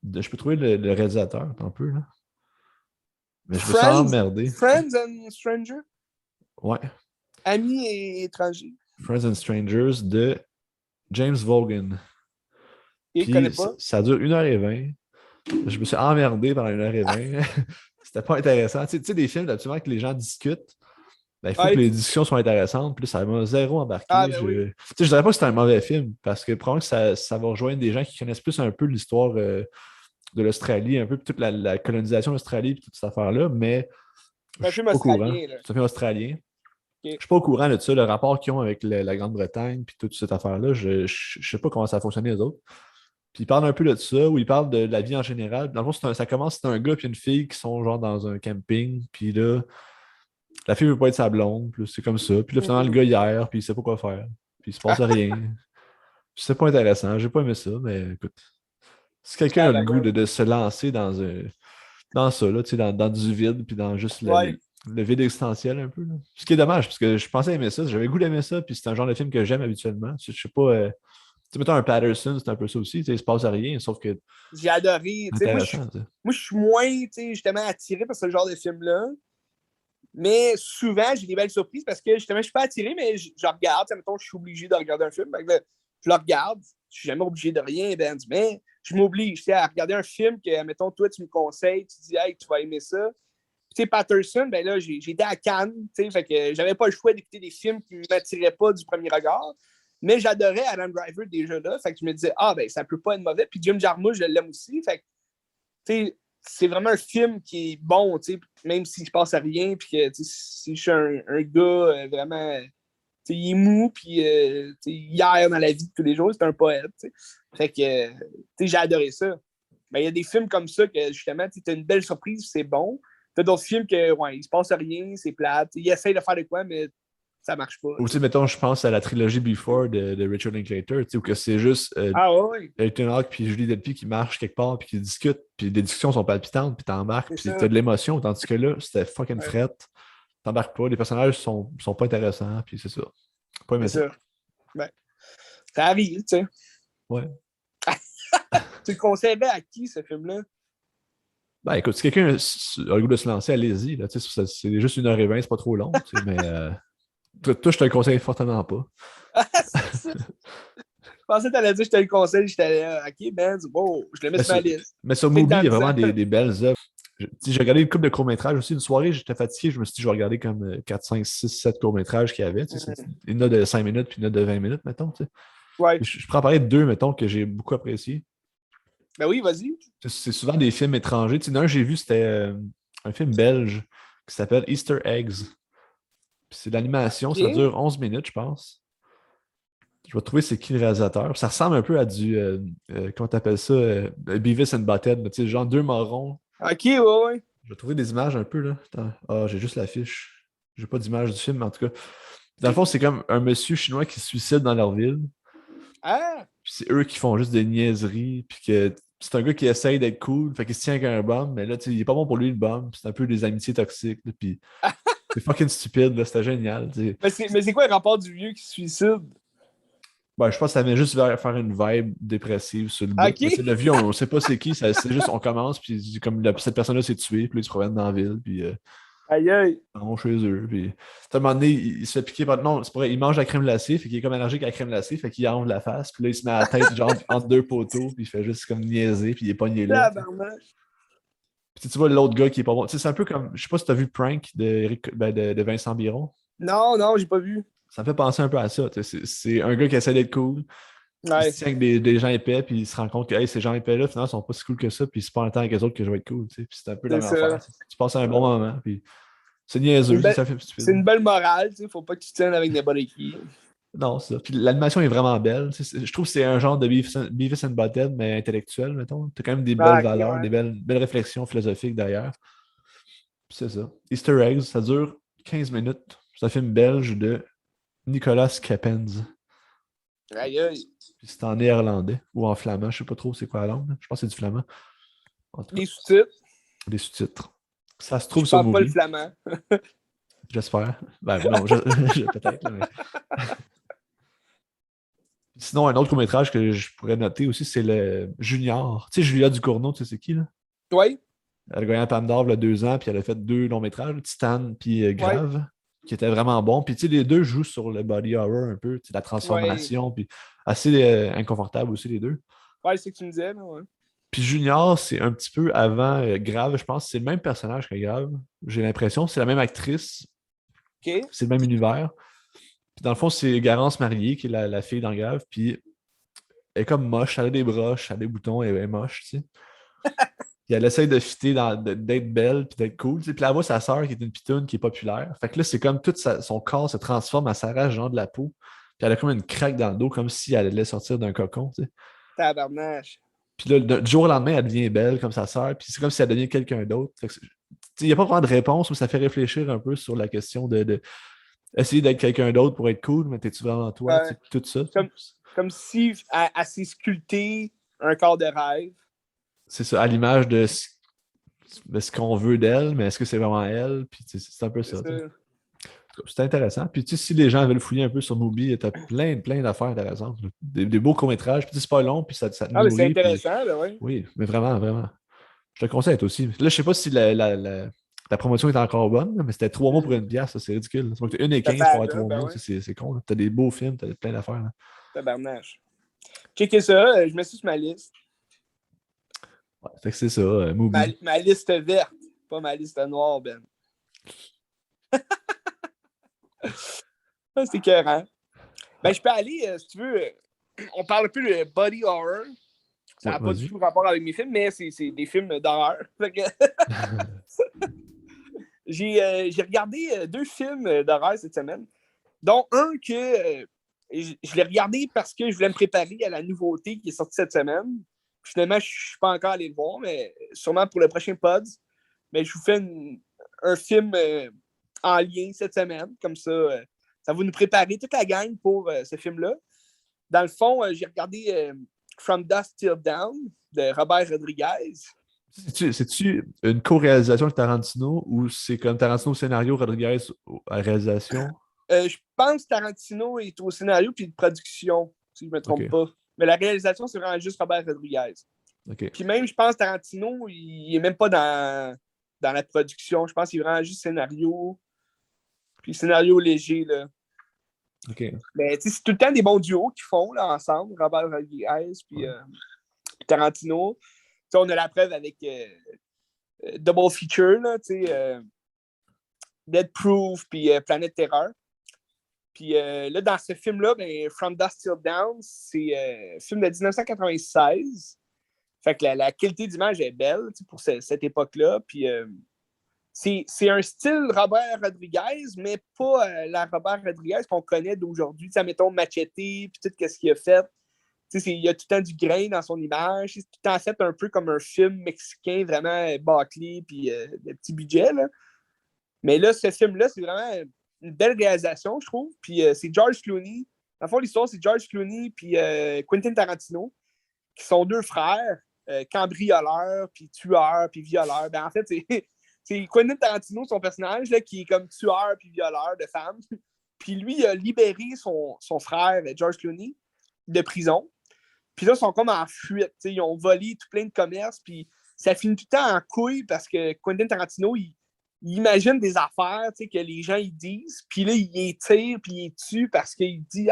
B: Je peux trouver le réalisateur un peu, là. Mais je me sens emmerdé.
A: Friends and Strangers?
B: Ouais.
A: Amis et étrangers.
B: Friends and Strangers de James Vaughan.
A: Et
B: Puis
A: connais pas.
B: ça dure 1h20. Je me suis emmerdé pendant 1h20. C'était pas intéressant. Tu sais, des films, absolument que les gens discutent, ben, il faut que
A: Ouais.
B: les discussions soient intéressantes. Puis là, ça m'a zéro embarqué.
A: Ah, ben oui.
B: Tu sais, je dirais pas que c'est un mauvais film, parce que probablement que ça va rejoindre des gens qui connaissent plus un peu l'histoire de l'Australie, un peu toute la colonisation de l'Australie, puis toute cette affaire-là, mais
A: C'est
B: je
A: un
B: suis
A: film
B: pas au courant.
A: australien, là.
B: C'est un film australien.
A: Ok.
B: Je suis pas au courant de ça, le rapport qu'ils ont avec la Grande-Bretagne, puis toute cette affaire-là. Je sais pas comment ça a fonctionné les autres. Puis il parle un peu de ça, ou il parle de la vie en général. Dans le fond, ça commence, c'est un gars et une fille qui sont genre dans un camping, puis là, la fille veut pas être sa blonde, puis là, c'est comme ça. Puis là, finalement, le
A: Mhm.
B: gars hier, puis il sait pas quoi faire. Puis il se passe rien. C'est pas intéressant, j'ai pas aimé ça, mais écoute. Si quelqu'un a le goût
A: Extravagant.
B: de se lancer dans ça, là, tu sais, dans du vide, puis dans juste
A: Ouais.
B: le vide existentiel un peu. Là. Ce qui est dommage, parce que je pensais aimer ça, j'avais le goût d'aimer ça, puis c'est un genre de film que j'aime habituellement. Je sais pas, tu sais, mettons un Patterson, c'est un peu ça aussi, tu sais, il se passe rien, sauf que
A: J'ai adoré.
B: c'est
A: Tu sais,
B: intéressant. Tu sais.
A: moi, je suis moins, tu sais, justement, attiré par ce genre de film-là. Mais souvent, j'ai des belles surprises parce que justement, je suis pas attiré, mais je regarde. Mettons, je suis obligé de regarder un film. Là, je le regarde. Je suis jamais obligé de rien, Ben. Mais je m'oblige à regarder un film que, mettons, toi, tu me conseilles, tu dis, hey, tu vas aimer ça. Tu sais, Patterson, ben là, j'étais à Cannes, tu sais, fait que j'avais pas le choix d'écouter des films qui ne m'attiraient pas du premier regard. Mais j'adorais Adam Driver déjà là. Fait que je me disais, ah, ben, ça peut pas être mauvais. Puis Jim Jarmusch, je l'aime aussi. Fait que, tu sais, c'est vraiment un film qui est bon, tu sais, même s'il se passe à rien, puis que, tu sais, si je suis un gars vraiment, tu sais, il est mou, puis, tu sais, hier dans la vie de tous les jours, c'est un poète, tu sais. Fait que, tu sais, j'ai adoré ça. Mais il y a des films comme ça que, justement, tu as une belle surprise, c'est bon. T'as d'autres films que, ouais, il se passe rien, c'est plate. Ils essayent de faire de quoi, mais ça marche pas.
B: Aussi, mettons, je pense à la trilogie Before de Richard Linklater, tu sais, où que c'est juste
A: Ah ouais,
B: Ethan Hawke puis Julie Delpy qui marchent quelque part, puis qui discutent, puis les discussions sont palpitantes, puis t'embarques,
A: c'est
B: puis
A: ça.
B: t'as de l'émotion, tandis que là, c'était fucking
A: Ouais,
B: fret. T'embarques pas, les personnages sont pas intéressants, puis c'est ça. Pas
A: c'est
B: aimé ça.
A: ça. Ben, ça arrive, tu sais.
B: Ouais.
A: Tu le conseillerais à qui, ce film-là?
B: Ben écoute, si quelqu'un a le goût de se lancer, allez-y. Là, c'est juste 1h20, c'est pas trop long. Mais toi, je te le conseille fortement pas.
A: C'est ça. Je pensais que tu allais dire je te le conseille, j'étais là, ok, Ben, bon, je le mets
B: Mais
A: sur ma
B: sur,
A: liste.
B: mais sur
A: Peut-être
B: Mubi,
A: dans
B: il y a
A: 10
B: vraiment
A: ans.
B: des belles œuvres. J'ai regardé une couple de courts-métrages aussi. Une soirée, j'étais fatigué. Je me suis dit, je vais regarder comme 4, 5, 6, 7 courts-métrages qu'il y avait. Une note de 5 minutes puis une note de 20 minutes, mettons.
A: Ouais.
B: Je prends parler de deux, mettons, que j'ai beaucoup apprécié.
A: Ben oui, vas-y.
B: C'est souvent des films étrangers. Un, j'ai vu, c'était un film belge qui s'appelle Easter Eggs. C'est de l'animation, ça
A: Ok.
B: dure 11 minutes, je pense. Je vais trouver c'est qui le réalisateur. Ça ressemble un peu à du, comment t'appelles ça, Beavis and Butthead, tu sais, genre deux marrons.
A: Ok, ouais, ouais.
B: Je vais trouver des images un peu, là. Attends. Ah, j'ai juste l'affiche. J'ai pas d'image du film, mais en tout cas. Dans le fond, c'est comme un monsieur chinois qui se suicide dans leur ville.
A: Ah,
B: Puis c'est eux qui font juste des niaiseries. Puis que c'est un gars qui essaye d'être cool. Fait qu'il se tient avec un bum. Mais là, tu sais, il est pas bon pour lui, le bum. C'est un peu des amitiés toxiques. Là, puis c'est fucking stupide, là. C'était génial, tu sais.
A: mais c'est quoi le rapport du vieux qui se suicide?
B: Ben, je pense que ça vient juste faire une vibe dépressive sur le bout.
A: Ok.
B: Mais c'est le vieux, on sait pas c'est qui, c'est juste on commence, puis comme cette personne-là s'est tuée, puis là, ils se promènent dans la ville, puis
A: Aïe, aïe.
B: ils vont chez eux. Puis à un moment donné, il se fait piquer par. Non, c'est pas vrai, il mange la crème glacée, fait qu'il est comme allergique à la crème glacée, fait qu'il enlève la face, puis là, il se met à la tête, genre, entre deux poteaux, puis il fait juste comme niaiser, puis il est pogné là.
A: Tabarnak.
B: Puis tu vois l'autre gars qui est pas bon. Tu sais, c'est un peu comme, je sais pas si t'as vu Prank de Vincent Biron.
A: Non, non, j'ai pas vu.
B: Ça me fait penser un peu à ça. Tu sais, c'est un gars qui essaie d'être cool. Il se
A: Ouais,
B: tient avec des gens épais, puis il se rend compte que hey, ces gens épais-là, finalement, sont pas si cool que ça, puis c'est pas en temps avec les autres que je vais être cool. Tu sais. Puis c'est un peu la
A: c'est
B: même
A: ça.
B: affaire. Tu passes un bon
A: Ouais.
B: moment, puis c'est
A: C'est
B: niaiseux,
A: une belle,
B: ça fait
A: c'est
B: stupide.
A: une belle morale, tu sais. Faut pas que tu te tiennes avec n'importe qui.
B: Non, ça. Puis l'animation est vraiment belle. Tu sais, je trouve que c'est un genre de Beavis and Butthead, mais intellectuel, mettons. T'as quand même des belles
A: Ah, ok,
B: valeurs,
A: ouais.
B: des belles réflexions philosophiques derrière. Puis c'est ça. Easter Eggs, ça dure 15 minutes. C'est un film belge de Nicolas Capens.
A: Aïe, aïe.
B: Puis c'est en néerlandais ou en flamand. Je sais pas trop c'est quoi la langue. Je pense que c'est du flamand. En tout cas,
A: Les sous-titres.
B: des sous-titres. Ça se
A: Je
B: trouve sur
A: parle pas le
B: Movie.
A: flamand.
B: J'espère. Ben non, peut-être, là, mais. Sinon, un autre court-métrage que je pourrais noter aussi, c'est le Junior. Tu sais, Julia Ducournau, tu sais c'est qui, là?
A: Oui,
B: Elle a gagné un Palme d'Or il y a 2 ans, puis elle a fait 2 longs-métrages, Titane puis
A: oui.
B: Grave. qui était vraiment bon. Puis, tu sais, les deux jouent sur le body horror un peu, la
A: Ouais.
B: transformation, puis assez inconfortable aussi, les deux.
A: Ouais, c'est ce que tu me disais, là, ouais.
B: Puis Junior, c'est un petit peu avant Grave, je pense. C'est le même personnage que Grave. J'ai l'impression. C'est la même actrice.
A: OK.
B: C'est le même univers. Puis dans le fond, c'est Garance Mariée qui est la fille dans Grave. Puis elle est comme moche. Elle a des broches, elle a des boutons, elle est moche, tu sais. Puis elle essaie de fitter, d'être belle, puis d'être cool. Tu sais. Puis là, elle voit sa sœur qui est une pitoune, qui est populaire. Fait que là, c'est comme tout son corps se transforme, elle s'arrache genre de la peau. Puis elle a comme une craque dans le dos, comme si elle allait sortir d'un cocon, tu sais.
A: Tabarnache.
B: Puis là, du jour au lendemain, elle devient belle comme sa sœur. Puis c'est comme si elle devenait quelqu'un d'autre. Il n'y a pas vraiment de réponse, mais ça fait réfléchir un peu sur la question de essayer d'être quelqu'un d'autre pour être cool, mais t'es-tu vraiment toi?
A: Ouais.
B: Tout ça.
A: Comme si elle s'est sculptée un corps de rêve.
B: C'est ça, à l'image de ce qu'on veut d'elle, mais est-ce que c'est vraiment elle? Puis c'est un peu ça. C'est intéressant. Puis si les gens veulent fouiller un peu sur Mubi, t'as plein d'affaires intéressantes. Des beaux courts-métrages, puis c'est pas long, puis ça te
A: Ah, mais c'est
B: nourrit. Puis...
A: intéressant, là, oui.
B: Oui, mais vraiment, vraiment. Je te le conseille aussi. Là, je sais pas si la promotion est encore bonne, mais c'était 3 mois pour une pièce, c'est ridicule. Donc, 1,15 pour avoir 3 mois,
A: ouais.
B: c'est con. T'as des beaux films, t'as plein d'affaires. Là.
A: Tabarnache. Checker ça, je mets ça sur ma liste.
B: Ouais, fait que c'est ça, Mubi.
A: Ma liste verte, pas ma liste noire, Ben. C'est écœurant. Ben, je peux aller, si tu veux, on parle un peu de body horror. Ça n'a pas du tout rapport avec mes films, mais c'est des films d'horreur. J'ai regardé 2 films d'horreur cette semaine, dont un que je l'ai regardé parce que je voulais me préparer à la nouveauté qui est sortie cette semaine. Finalement, je ne suis pas encore allé le voir, mais sûrement pour le prochain pod. Mais je vous fais un film en lien cette semaine. Comme ça, ça va nous préparer toute la gang pour ce film-là. Dans le fond, j'ai regardé From Dusk Till Dawn de Robert Rodriguez.
B: C'est-tu une co-réalisation de Tarantino ou c'est comme Tarantino au scénario, Rodriguez à la réalisation?
A: Je pense que Tarantino est au scénario puis de production, si je ne me trompe pas. Mais la réalisation, c'est vraiment juste Robert Rodriguez. Puis même, je pense que Tarantino, il n'est même pas dans la production. Je pense qu'il est vraiment juste scénario. Puis scénario léger, là. Mais c'est tout le temps des bons duos qu'ils font là, ensemble, Robert Rodriguez puis Tarantino. T'sais, on a la preuve avec Double Feature, là, Dead Proof puis Planète Terreur. Puis là, dans ce film-là, ben, From Dusk Till Dawn, c'est un film de 1996. Fait que la qualité d'image est belle pour cette époque-là. Puis c'est un style Robert Rodriguez, mais pas la Robert Rodriguez qu'on connaît d'aujourd'hui. Mettons Machete, puis tout ce qu'il a fait. Il y a tout le temps du grain dans son image. C'est tout le temps fait un peu comme un film mexicain vraiment bâclé puis de petit budget. Là. Mais là, ce film-là, c'est vraiment une belle réalisation, je trouve. Puis c'est George Clooney. Dans le fond, l'histoire, c'est George Clooney puis Quentin Tarantino, qui sont 2 frères, cambrioleurs, puis tueurs, puis violeurs. Ben, en fait, c'est Quentin Tarantino, son personnage, là, qui est comme tueur puis violeur de femmes. Puis lui, il a libéré son frère, George Clooney, de prison. Puis là, ils sont comme en fuite. Ils ont volé tout plein de commerces. Puis ça finit tout le temps en couille parce que Quentin Tarantino, il imagine des affaires que les gens ils disent. Puis là, il les tire, puis il les tue parce qu'il dit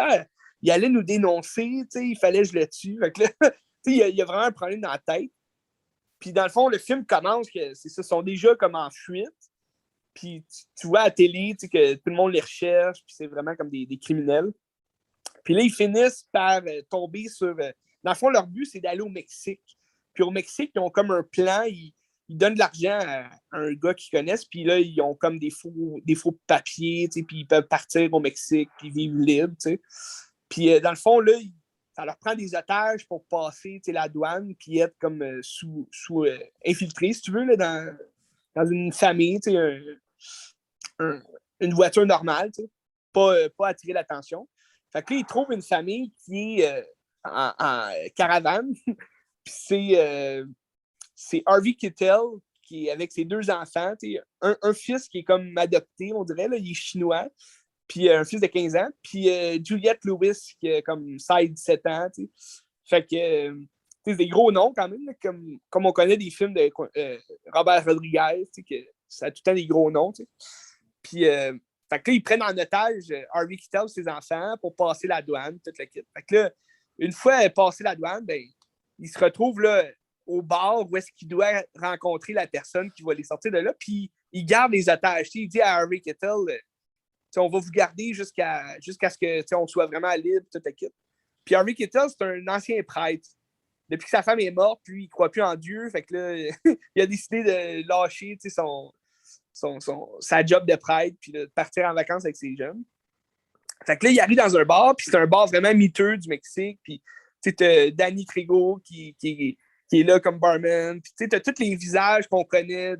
A: il allait nous dénoncer, il fallait que je le tue. Fait que là, il y a vraiment un problème dans la tête. Puis dans le fond, le film commence que ils sont déjà comme en fuite. Puis tu vois à la télé que tout le monde les recherche, puis c'est vraiment comme des criminels. Puis là, ils finissent par tomber sur... dans le fond, leur but, c'est d'aller au Mexique. Puis au Mexique, ils ont comme un plan, ils donnent de l'argent à un gars qu'ils connaissent, puis là, ils ont comme des faux papiers, puis ils peuvent partir au Mexique, puis vivre libre, t'sais. Puis dans le fond, là, ça leur prend des otages pour passer la douane, puis être comme infiltrés, si tu veux, là, dans une famille, une voiture normale, pas attirer l'attention. Fait que là, ils trouvent une famille qui est en caravane. Puis c'est Harvey Keitel qui est avec ses 2 enfants. Un fils qui est comme adopté, on dirait, là, il est chinois. Puis un fils de 15 ans. Puis Juliette Lewis qui a comme 16-17 ans. T'sais. Fait que c'est des gros noms quand même, là, comme on connaît des films de Robert Rodriguez, que ça a tout le temps des gros noms. T'sais. Puis Fait que là, ils prennent en otage Harvey Keitel et ses enfants pour passer la douane, toute la kit. Fait que là, une fois passé la douane, ben, il se retrouve là, au bar où est-ce qu'il doit rencontrer la personne qui va les sortir de là, puis il garde les otages. Il dit à Harvey Keitel, on va vous garder jusqu'à ce que on soit vraiment libre, toute la kit. Puis Harvey Keitel, c'est un ancien prêtre. Depuis que sa femme est morte, lui, il ne croit plus en Dieu. Fait que là, il a décidé de lâcher sa job de prêtre puis de partir en vacances avec ses jeunes. Fait que là, il arrive dans un bar, puis c'est un bar vraiment miteux du Mexique. Puis tu as Danny Trejo qui est là comme barman. Puis tu as tous les visages qu'on connaît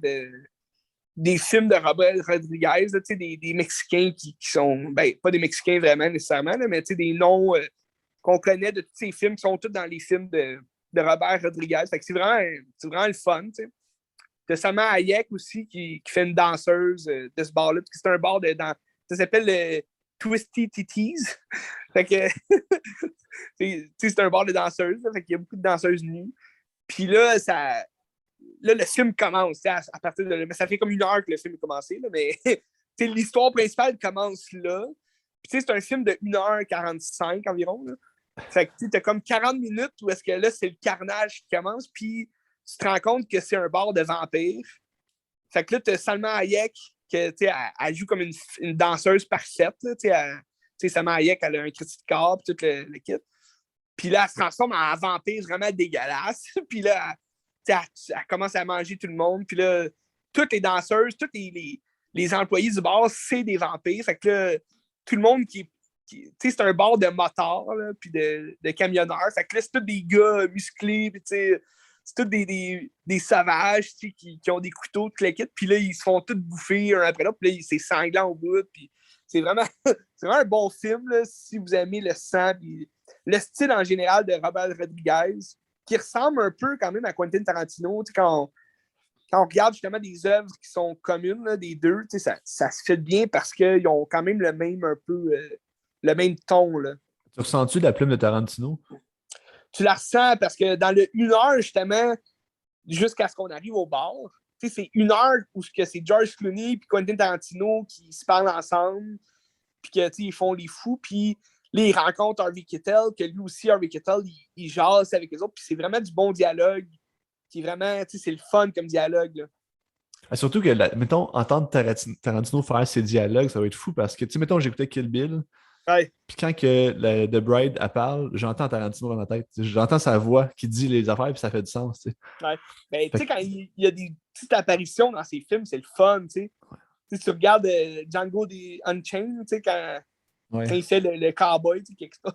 A: des films de Robert Rodriguez, là, des Mexicains qui sont, ben, pas des Mexicains vraiment nécessairement, là, mais des noms qu'on connaît de tous ces films qui sont tous dans les films de Robert Rodriguez. Fait que c'est vraiment le fun. T'sais. T'as Salma Hayek aussi qui fait une danseuse de ce bar-là, parce que c'est un bar de dans, ça s'appelle le Twisty Titties. Fait que c'est un bar de danseuses, là, fait qu'il y a beaucoup de danseuses nues. Puis là, le film commence à partir de là. Mais ça fait comme 1 heure que le film a commencé, là, mais l'histoire principale commence là. Puis c'est un film de 1h45 environ. Là. Fait que tu as comme 40 minutes où est-ce que là, c'est le carnage qui commence, puis tu te rends compte que c'est un bar de vampires. Fait que là, tu as Salma Hayek, qui elle joue comme une danseuse parfaite. Là, Salma Hayek, elle a un critique de corps, puis tout le kit. Puis là, elle se transforme en vampire vraiment dégueulasse. Puis là, elle commence à manger tout le monde. Puis là, toutes les danseuses, tous les employés du bar, c'est des vampires. Fait que là, tout le monde c'est un bar de motards, là, puis de camionneurs. Fait que là, c'est tous des gars musclés, puis c'est tous des sauvages qui ont des couteaux, de claquettes, puis là, ils se font tous bouffer un après l'autre, puis là, c'est sanglant au bout, puis c'est vraiment un bon film, là, si vous aimez le sang, puis le style en général de Robert Rodriguez, qui ressemble un peu quand même à Quentin Tarantino, quand on regarde justement des œuvres qui sont communes, là, des deux, ça se fait bien parce qu'ils ont quand même le même ton. Là.
B: Tu ressens-tu la plume de Tarantino?
A: Tu la ressens parce que dans le 1 heure, justement, jusqu'à ce qu'on arrive au bar, c'est 1 heure où c'est George Clooney et Quentin Tarantino qui se parlent ensemble, puis qu'ils font les fous, puis là, ils rencontrent Harvey Keitel, que lui aussi, Harvey Keitel, il jase avec les autres, puis c'est vraiment du bon dialogue, qui est vraiment, c'est le fun comme dialogue. Là.
B: Surtout que, mettons, entendre Tarantino faire ses dialogues, ça va être fou parce que, tu sais, mettons, j'écoutais Kill Bill,
A: ouais.
B: puis quand que The Bride, elle parle, j'entends Tarantino dans ma tête. J'entends sa voix qui dit les affaires, puis ça fait du sens, tu sais.
A: Ouais. Ben, tu sais, quand il y a des petites apparitions dans ses films, c'est le fun, tu sais. Tu regardes Django Unchained, tu sais, quand il fait le cowboy, tu sais, qui explose.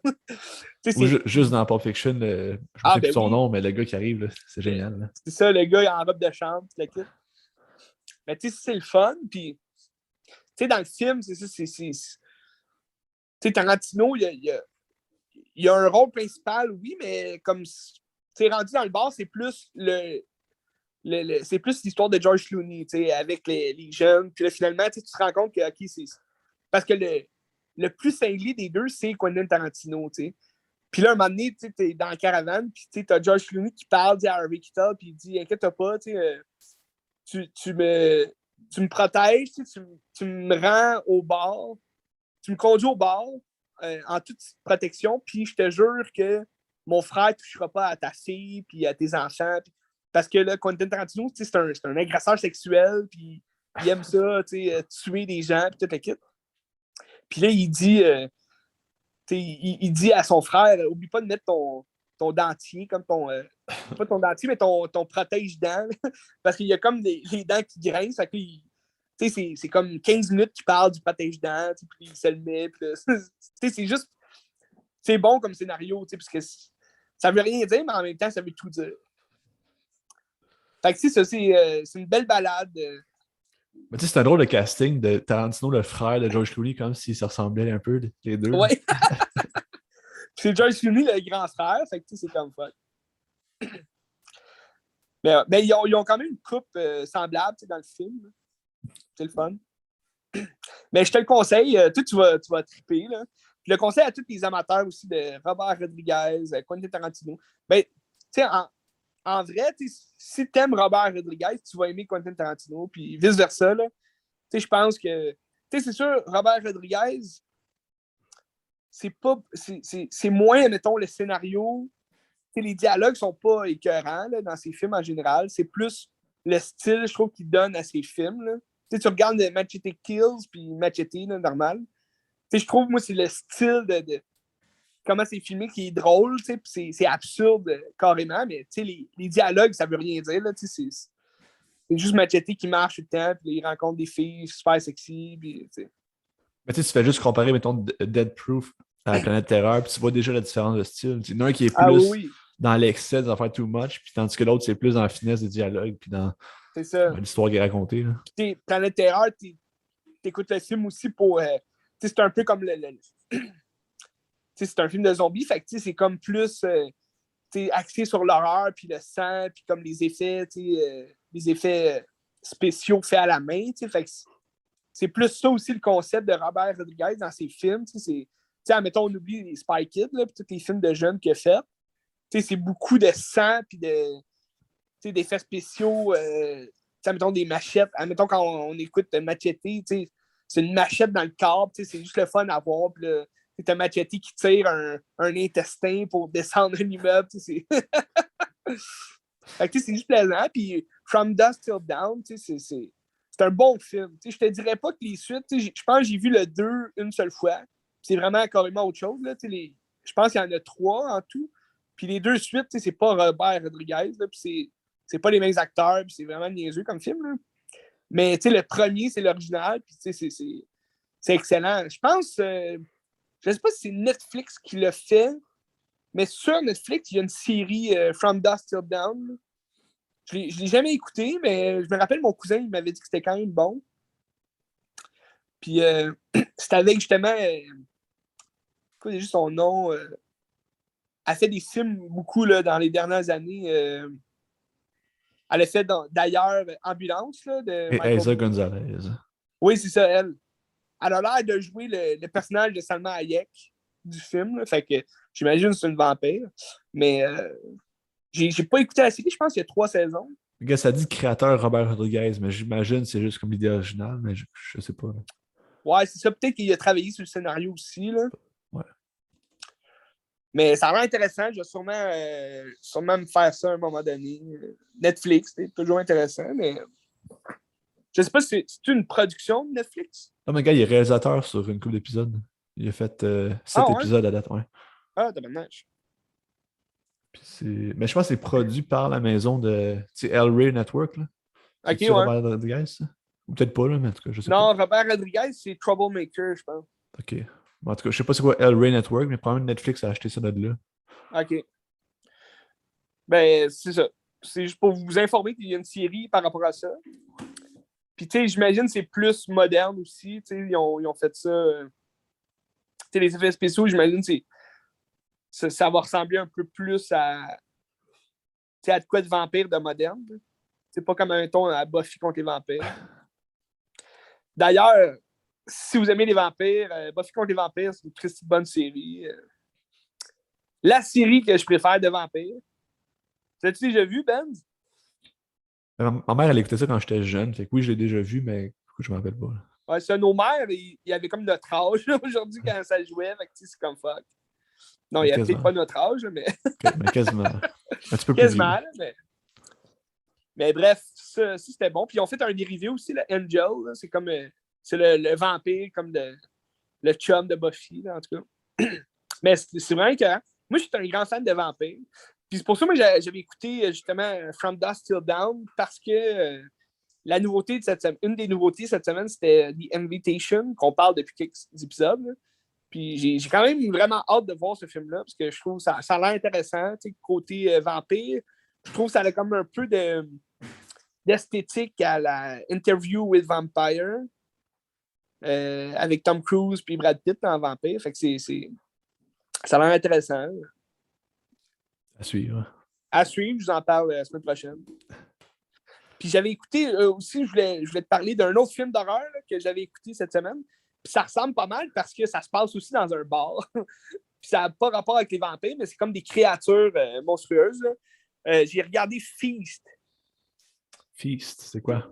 B: Ou juste dans Pulp Fiction, je ne sais plus son nom, mais le gars qui arrive, là, c'est génial. Là.
A: C'est ça, le gars, il est en robe de chambre, tu le quittes. Mais tu sais, c'est le fun, puis tu sais, dans le film, c'est ça, tu sais, Tarantino, il y a un rôle principal, oui, mais comme tu rendu dans le bar, c'est plus c'est plus l'histoire de George Clooney, tu sais, avec les jeunes. Puis là, finalement, tu te rends compte que, OK, c'est... Parce que le plus cinglé des deux, c'est Quentin Tarantino, tu sais. Puis là, un moment donné, tu es dans la caravane, puis tu as George Clooney qui parle à Harvey Keitel, puis il dit, inquiète pas, tu me protèges, tu me rends au bar, tu me conduis au bar en toute protection, puis je te jure que mon frère ne touchera pas à ta fille, puis à tes enfants. Parce que là, Quentin Tarantino, c'est un agresseur sexuel, puis il aime ça, tuer des gens, puis tout le kit. Puis là, il dit, il dit à son frère, oublie pas de mettre ton dentier, comme pas ton dentier, mais ton protège-dents, parce qu'il y a comme les dents qui grincent, fait que c'est comme 15 minutes qu'il parle du protège-dents, puis il se le met, puis c'est juste, c'est bon comme scénario, parce que ça veut rien dire, mais en même temps, ça veut tout dire. Fait que c'est une belle balade.
B: Mais tu sais, c'est un drôle de casting de Tarantino, le frère de George Clooney, comme s'ils se ressemblaient un peu, les deux.
A: Ouais. C'est George Clooney, le grand frère, fait que c'est comme fun. Mais ils ont quand même une coupe semblable dans le film. C'est le fun. Mais je te le conseille, toi, tu vas triper. Là. Je le conseille à tous les amateurs aussi de Robert Rodriguez, Quentin Tarantino. Ben, tu sais, en vrai, si tu aimes Robert Rodriguez, tu vas aimer Quentin Tarantino, puis vice-versa. Je pense que Tu sais, c'est sûr, Robert Rodriguez, c'est moins, mettons, le scénario. Tu sais, les dialogues sont pas écœurants là, dans ses films en général. C'est plus le style, je trouve, qu'il donne à ses films. Là. Tu sais, tu regardes Machete Kills puis Machete, là, normal. Tu sais, je trouve, moi, c'est le style de comment c'est filmé qui est drôle, tu sais, c'est absurde carrément, mais tu sais, les dialogues, ça veut rien dire, là, tu sais, c'est juste Machete qui marche tout le temps, puis il rencontre des filles super sexy, puis tu sais.
B: Mais tu sais, tu fais juste comparer, mettons, Dead Proof à la Planète Terreur, puis tu vois déjà la différence de style. Il y en a un qui est
A: Ah oui,
B: plus
A: oui,
B: dans l'excès de faire too much, puis tandis que l'autre, c'est plus dans la finesse des dialogues, puis dans
A: c'est ça.
B: l'histoire qui est racontée. Là.
A: Puis tu sais, Planète Terreur, t'écoutes le film aussi pour... tu sais, c'est un peu comme tu sais, c'est un film de zombies, fait que tu sais, c'est comme plus... axé sur l'horreur, puis le sang, puis comme les effets spéciaux faits à la main. Fait que c'est plus ça aussi le concept de Robert Rodriguez dans ses films. Admettons, on oublie les Spy Kids, puis tous les films de jeunes qu'il a fait. C'est beaucoup de sang, puis d'effets spéciaux. Admettons, des machettes. Admettons, quand on écoute Machete, c'est une machette dans le corps, c'est juste le fun à voir. Puis c'est un Machete qui tire un intestin pour descendre un immeuble. C'est juste plaisant. Puis From Dusk Till Dawn, c'est un bon film. Je te dirais pas que les suites, je pense que j'ai vu le 2 une seule fois. C'est vraiment carrément autre chose. Là, je pense qu'il y en a 3 en tout. Puis les 2 suites, c'est pas Robert Rodriguez. Là, puis c'est pas les mêmes acteurs. Puis c'est vraiment niaiseux comme film. Là. Mais le premier, c'est l'original. Puis c'est excellent. Je pense... je ne sais pas si c'est Netflix qui l'a fait, mais sur Netflix, il y a une série From Dusk Till Dawn. Je ne l'ai jamais écouté, mais je me rappelle, mon cousin, il m'avait dit que c'était quand même bon. Puis c'était avec justement, quoi déjà son nom, elle a fait des films beaucoup là, dans les dernières années. Elle a fait d'ailleurs Ambulance là, de
B: Et
A: Michael
B: Eiza
A: Bay.
B: Gonzalez.
A: Oui, c'est ça, elle. Elle a l'air de jouer le personnage de Salma Hayek du film. Là, fait que j'imagine que c'est une vampire. Mais j'ai pas écouté la série, je pense qu'il y a 3 saisons.
B: Le gars, ça dit créateur Robert Rodriguez, mais j'imagine que c'est juste comme l'idée originale, mais je sais pas. Là.
A: Ouais, c'est ça. Peut-être qu'il a travaillé sur le scénario aussi. Là.
B: Ouais.
A: Mais ça a l'air intéressant. Je vais sûrement me faire ça à un moment donné. Netflix, c'est toujours intéressant, mais je sais pas si c'est une production de Netflix.
B: Ah, mais le gars, il est réalisateur sur une couple d'épisodes. Il a fait 7
A: Ouais?
B: épisodes à date, ouais.
A: Ah, dommage.
B: Mais je pense que c'est produit par la maison de El Rey Network. Là.
A: Ok,
B: C'est-tu
A: ouais.
B: Robert Rodriguez, ça? Ou peut-être pas, là, mais en tout cas, je sais pas.
A: Non, Robert Rodriguez, c'est Troublemaker, je pense.
B: OK. Bon, en tout cas, je sais pas c'est quoi El Rey Network, mais probablement Netflix a acheté ça de là.
A: Ok. Ben, c'est ça. C'est juste pour vous informer qu'il y a une série par rapport à ça. Puis, tu sais, j'imagine que c'est plus moderne aussi. Tu sais, ils ont fait ça. Tu sais, les effets spéciaux, j'imagine que ça va ressembler un peu plus à de quoi de vampire de moderne. C'est pas comme un ton à Buffy contre les vampires. D'ailleurs, si vous aimez les vampires, Buffy contre les vampires, c'est une très bonne série. La série que je préfère de vampires. L'as-tu déjà vu, Ben?
B: Ma mère, elle écoutait ça quand j'étais jeune. Fait que oui, je l'ai déjà vu, mais je me rappelle pas. Là.
A: Ouais, c'est nos mères, il y avait comme notre âge aujourd'hui quand ça jouait. Fait que, c'est comme fuck. Non, il n'y a peut-être pas notre âge, mais.
B: Mais quasiment. Un petit peu plus
A: quasiment,
B: vieux.
A: là, mais bref, ça c'était bon. Puis ils ont fait un dérivé aussi, le Angel. Là. C'est comme c'est le vampire, comme le chum de Buffy, là, en tout cas. Mais c'est vraiment que moi, je suis un grand fan de vampires. Puis c'est pour ça que moi, j'avais écouté justement From Dusk Till Dawn parce que la nouveauté de cette semaine, une des nouveautés cette semaine, c'était The Invitation, qu'on parle depuis quelques épisodes. Là. Puis j'ai quand même vraiment hâte de voir ce film-là parce que je trouve que ça a l'air intéressant, côté vampire. Je trouve que ça a comme un peu d'esthétique à la Interview with Vampire avec Tom Cruise puis Brad Pitt en vampire. Fait que ça a l'air intéressant.
B: À suivre.
A: À suivre, je vous en parle la semaine prochaine. Puis j'avais écouté aussi, je voulais te parler d'un autre film d'horreur là, que j'avais écouté cette semaine. Puis ça ressemble pas mal parce que ça se passe aussi dans un bar. Puis ça n'a pas rapport avec les vampires, mais c'est comme des créatures monstrueuses. J'ai regardé Feast.
B: Feast, c'est quoi?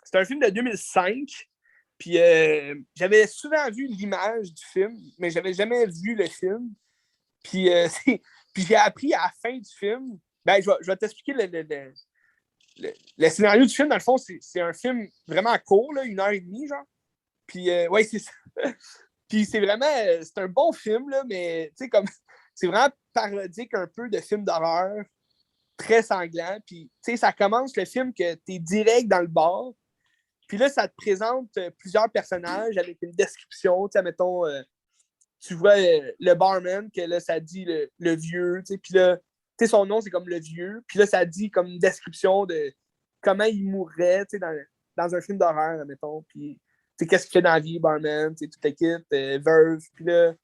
A: C'est un film de 2005. Puis j'avais souvent vu l'image du film, mais j'avais jamais vu le film. Puis, puis j'ai appris à la fin du film. Ben, je vais t'expliquer le scénario du film. Dans le fond, c'est un film vraiment court, là, 1h30, genre. Puis, ouais, c'est ça. Puis c'est vraiment, c'est un bon film, là, mais tu sais, comme, c'est vraiment parodique un peu de film d'horreur, très sanglant. Puis, tu sais, ça commence le film que t'es direct dans le bar. Puis là, ça te présente plusieurs personnages avec une description, tu sais, mettons, tu vois le barman, que là, ça dit le vieux, tu sais, puis là, tu sais, son nom, c'est comme le vieux. Puis là, ça dit comme une description de comment il mourrait, tu sais, dans un film d'horreur, mettons. Puis, tu sais, qu'est-ce qu'il fait dans la vie, barman, tu sais, toute l'équipe, veuve. Puis là,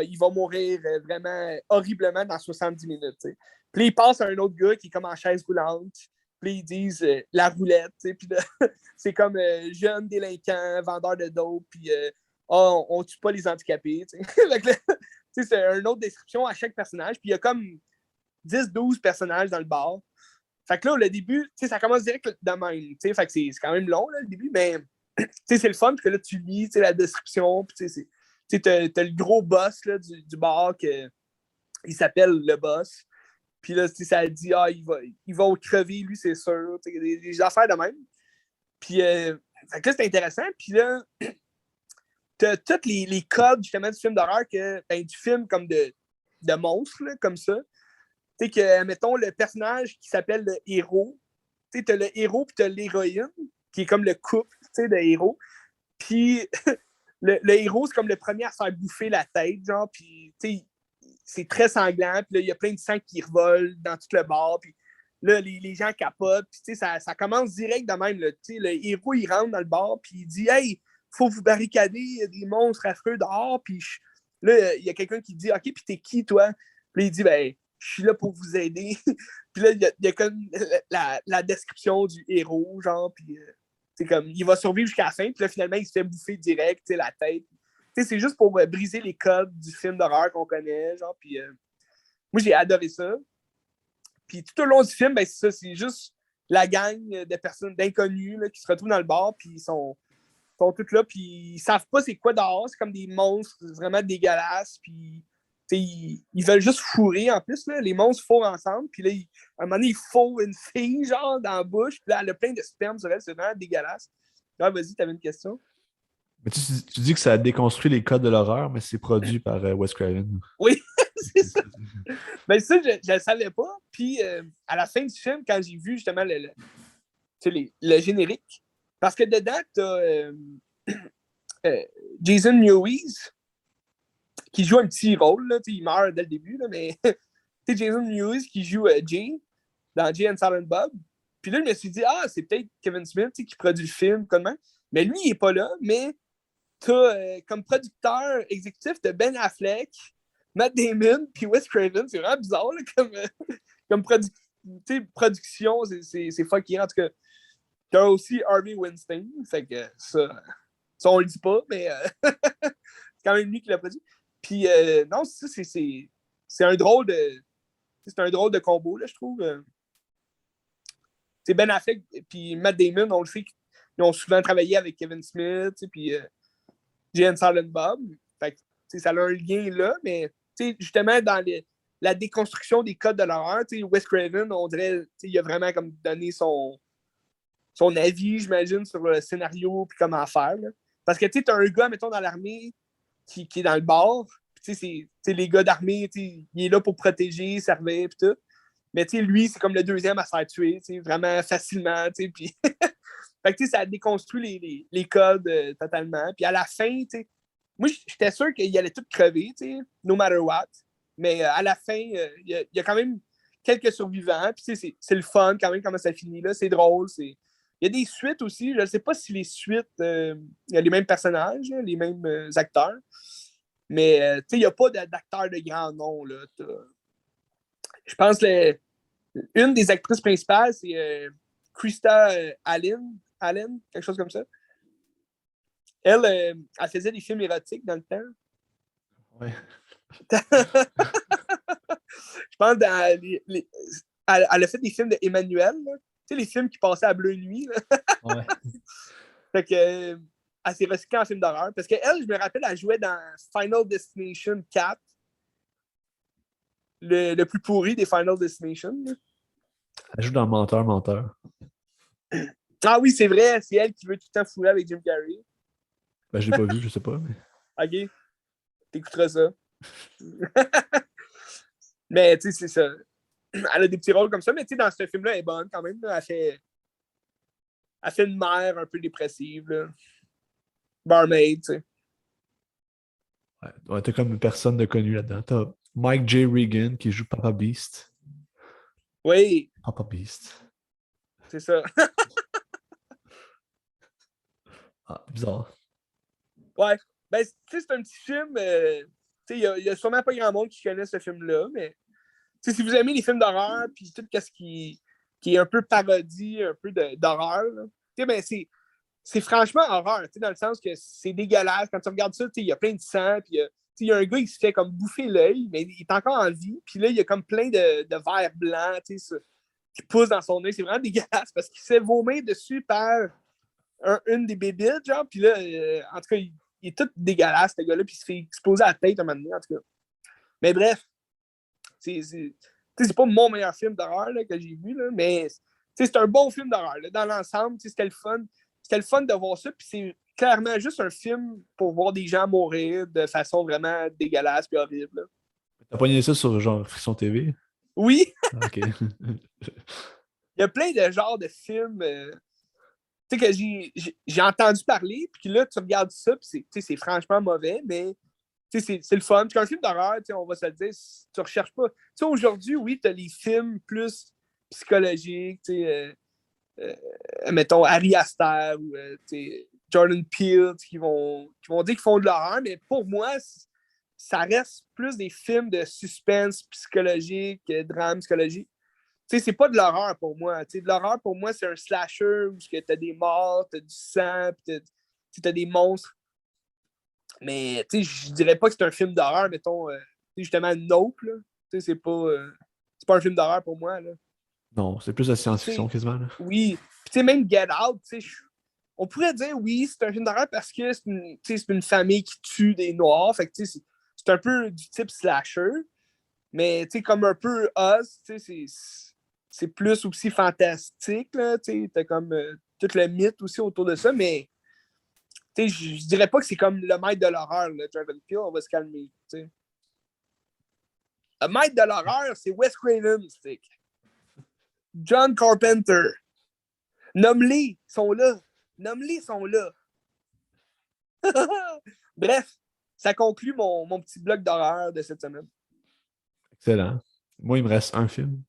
A: il va mourir vraiment horriblement dans 70 minutes, tu sais. Puis là, il passe à un autre gars qui est comme en chaise roulante. Puis ils disent la roulette, tu sais. Puis là, c'est comme jeune délinquant, vendeur de dope, puis oh, on tue pas les handicapés, tu sais. C'est une autre description à chaque personnage. Puis il y a comme 10-12 personnages dans le bar. Fait que là, le début, ça commence direct de même. Fait que c'est quand même long, là, le début, mais c'est le fun, parce que là, tu lis la description. Puis t'as le gros boss là, du bar, il s'appelle le boss. Puis là, ça dit, il va crever, lui, c'est sûr. Des affaires de même. Puis, fait que là, c'est intéressant. Puis là, t'as tous les codes, justement, du film d'horreur, du film comme de monstres, là, comme ça. Tu sais, que, mettons, le personnage qui s'appelle le héros, tu sais, t'as le héros puis t'as l'héroïne, qui est comme le couple, tu sais, de héros. Puis, le héros, c'est comme le premier à se faire bouffer la tête, genre, puis, tu sais, c'est très sanglant, puis là, il y a plein de sang qui revole dans tout le bar, puis là, les gens capotent, puis tu sais, ça commence direct de même, là, tu sais, le héros, il rentre dans le bar, puis il dit « Hey, faut vous barricader, il y a des monstres affreux dehors, puis là, il y a quelqu'un qui dit « Ok, puis t'es qui, toi? » Puis il dit « Ben, je suis là pour vous aider. » Puis là, il y a comme la description du héros, genre, puis c'est comme, il va survivre jusqu'à la fin, puis là, finalement, il se fait bouffer direct, tu sais, la tête. Tu sais, c'est juste pour briser les codes du film d'horreur qu'on connaît, genre, puis moi, j'ai adoré ça. Puis tout au long du film, ben, c'est ça, c'est juste la gang de personnes, d'inconnus, là, qui se retrouvent dans le bar, puis ils sont tous là, puis ils savent pas c'est quoi dehors, c'est comme des monstres vraiment dégueulasses, puis ils veulent juste fourrer en plus, là. Les monstres fourrent ensemble, puis là, à un moment donné, ils fourrent une fille, genre, dans la bouche, puis là, elle a plein de sperme sur elle, c'est vraiment dégueulasse. Ah, vas-y, t'avais une question?
B: Mais tu dis que ça a déconstruit les codes de l'horreur, mais c'est produit par Wes Craven.
A: Oui, c'est ça. Mais ça, je ne savais pas. Puis à la fin du film, quand j'ai vu justement le générique, parce que dedans, tu as Jason Mewes qui joue un petit rôle. Là, il meurt dès le début, là, mais Jason Mewes qui joue Jay dans Jay and Silent Bob. Puis là, je me suis dit, c'est peut-être Kevin Smith qui produit le film, comment. Mais lui, il n'est pas là, mais tu as comme producteur exécutif de Ben Affleck, Matt Damon, puis Wes Craven. C'est vraiment bizarre là, comme production. C'est fucké. En tout cas, tu as aussi Harvey Weinstein. Fait que ça on le dit pas, mais c'est quand même lui qui l'a produit. Puis non, c'est un drôle de. C'est un drôle de combo, là, je trouve. C'est Ben Affleck puis Matt Damon, on le sait qu'ils ont souvent travaillé avec Kevin Smith, puis Jay and Silent Bob. Fait que, ça a un lien là, mais justement, dans la déconstruction des codes de l'horreur, Wes Craven, on dirait, il a vraiment comme donné son avis, j'imagine, sur le scénario puis comment faire. Là. Parce que tu as un gars, mettons, dans l'armée qui est dans le bar. Les gars d'armée, il est là pour protéger, servir, puis tout. Mais lui, c'est comme le deuxième à se faire tuer, vraiment facilement. Puis fait que, ça a déconstruit les codes totalement. Puis à la fin, moi, j'étais sûr qu'il allait tout crever, no matter what. Mais à la fin, il y a quand même quelques survivants. Puis c'est le fun quand même comment ça finit là. C'est drôle. Il y a des suites aussi. Je ne sais pas si les suites, il y a les mêmes personnages, là, les mêmes acteurs. Mais il n'y a pas d'acteurs de grand nom. Là. Je pense que une des actrices principales, c'est Krista Allen, quelque chose comme ça. Elle faisait des films érotiques dans le temps.
B: Ouais.
A: Je pense elle a fait des films d'Emmanuel, tu sais, les films qui passaient à Bleu Nuit. Là.
B: Ouais.
A: Fait que elle s'est recyclée en film d'horreur. Parce qu'elle, je me rappelle, elle jouait dans Final Destination 4. Le plus pourri des Final Destination.
B: Elle joue dans Menteur, Menteur.
A: Ah oui, c'est vrai, c'est elle qui veut tout le temps fouler avec Jim Carrey.
B: Ben, je l'ai pas vu, je sais pas. Mais...
A: Ok, t'écouteras ça. Mais tu sais, c'est ça. Elle a des petits rôles comme ça, mais tu sais, dans ce film-là, elle est bonne quand même. Là. Elle fait une mère un peu dépressive. Là. Barmaid, tu sais.
B: Ouais, t'as comme personne de connu là-dedans. T'as Mike J. Regan qui joue Papa Beast.
A: Oui.
B: Papa Beast.
A: C'est ça.
B: Ah, bizarre.
A: Ouais. Ben, tu sais, c'est un petit film. Tu sais, il y a sûrement pas grand monde qui connaît ce film-là, mais tu sais, si vous aimez les films d'horreur, puis tout ce qui est un peu parodie, un peu d'horreur, tu sais, ben, c'est franchement horreur, tu sais, dans le sens que c'est dégueulasse. Quand tu regardes ça, tu sais, il y a plein de sang, puis il y a un gars qui se fait comme bouffer l'œil, mais il est encore en vie, puis là, il y a comme plein de verres blancs, tu sais, qui poussent dans son œil. C'est vraiment dégueulasse parce qu'il se fait vomir dessus par une des bébites, genre, puis là, en tout cas, il est tout dégueulasse, ce gars-là, puis il se fait exploser la tête un moment donné, en tout cas. Mais bref, c'est pas mon meilleur film d'horreur là, que j'ai vu, là, mais c'est un bon film d'horreur. Là. Dans l'ensemble, c'était le fun. C'était le fun de voir ça, puis c'est clairement juste un film pour voir des gens mourir de façon vraiment dégueulasse et horrible. Là.
B: T'as pogné ça sur genre Frisson TV?
A: Oui,
B: Ah, ok.
A: il y a plein de genres de films que j'ai entendu parler, puis là, tu regardes ça, puis c'est franchement mauvais, mais c'est le fun. Puis qu'un film d'horreur, on va se le dire, tu recherches pas. Aujourd'hui, oui, tu as les films plus psychologiques, mettons Harry Aster ou Jordan Peele qui vont dire qu'ils font de l'horreur, mais pour moi, ça reste plus des films de suspense psychologique, drame psychologique. C'est pas de l'horreur pour moi. De l'horreur, pour moi, c'est un slasher où tu as des morts, tu as du sang, tu as des monstres. Mais je dirais pas que c'est un film d'horreur, mettons, justement, Nope. C'est pas un film d'horreur pour moi. Là.
B: Non, c'est plus de science-fiction
A: T'sais,
B: quasiment. Là.
A: oui. Puis même Get Out, on pourrait dire oui, c'est un film d'horreur parce que c'est une famille qui tue des Noirs. Fait que c'est un peu du type slasher. Mais comme un peu Us, c'est plus aussi fantastique. T'as comme tout le mythe aussi autour de ça, mais je dirais pas que c'est comme le maître de l'horreur, Jordan Peele, on va se calmer. T'sais. Le maître de l'horreur, c'est Wes Craven, John Carpenter. Nomme-les, sont là. Nomme-les, sont là. Bref, ça conclut mon petit bloc d'horreur de cette semaine.
B: Excellent. Moi, il me reste un film.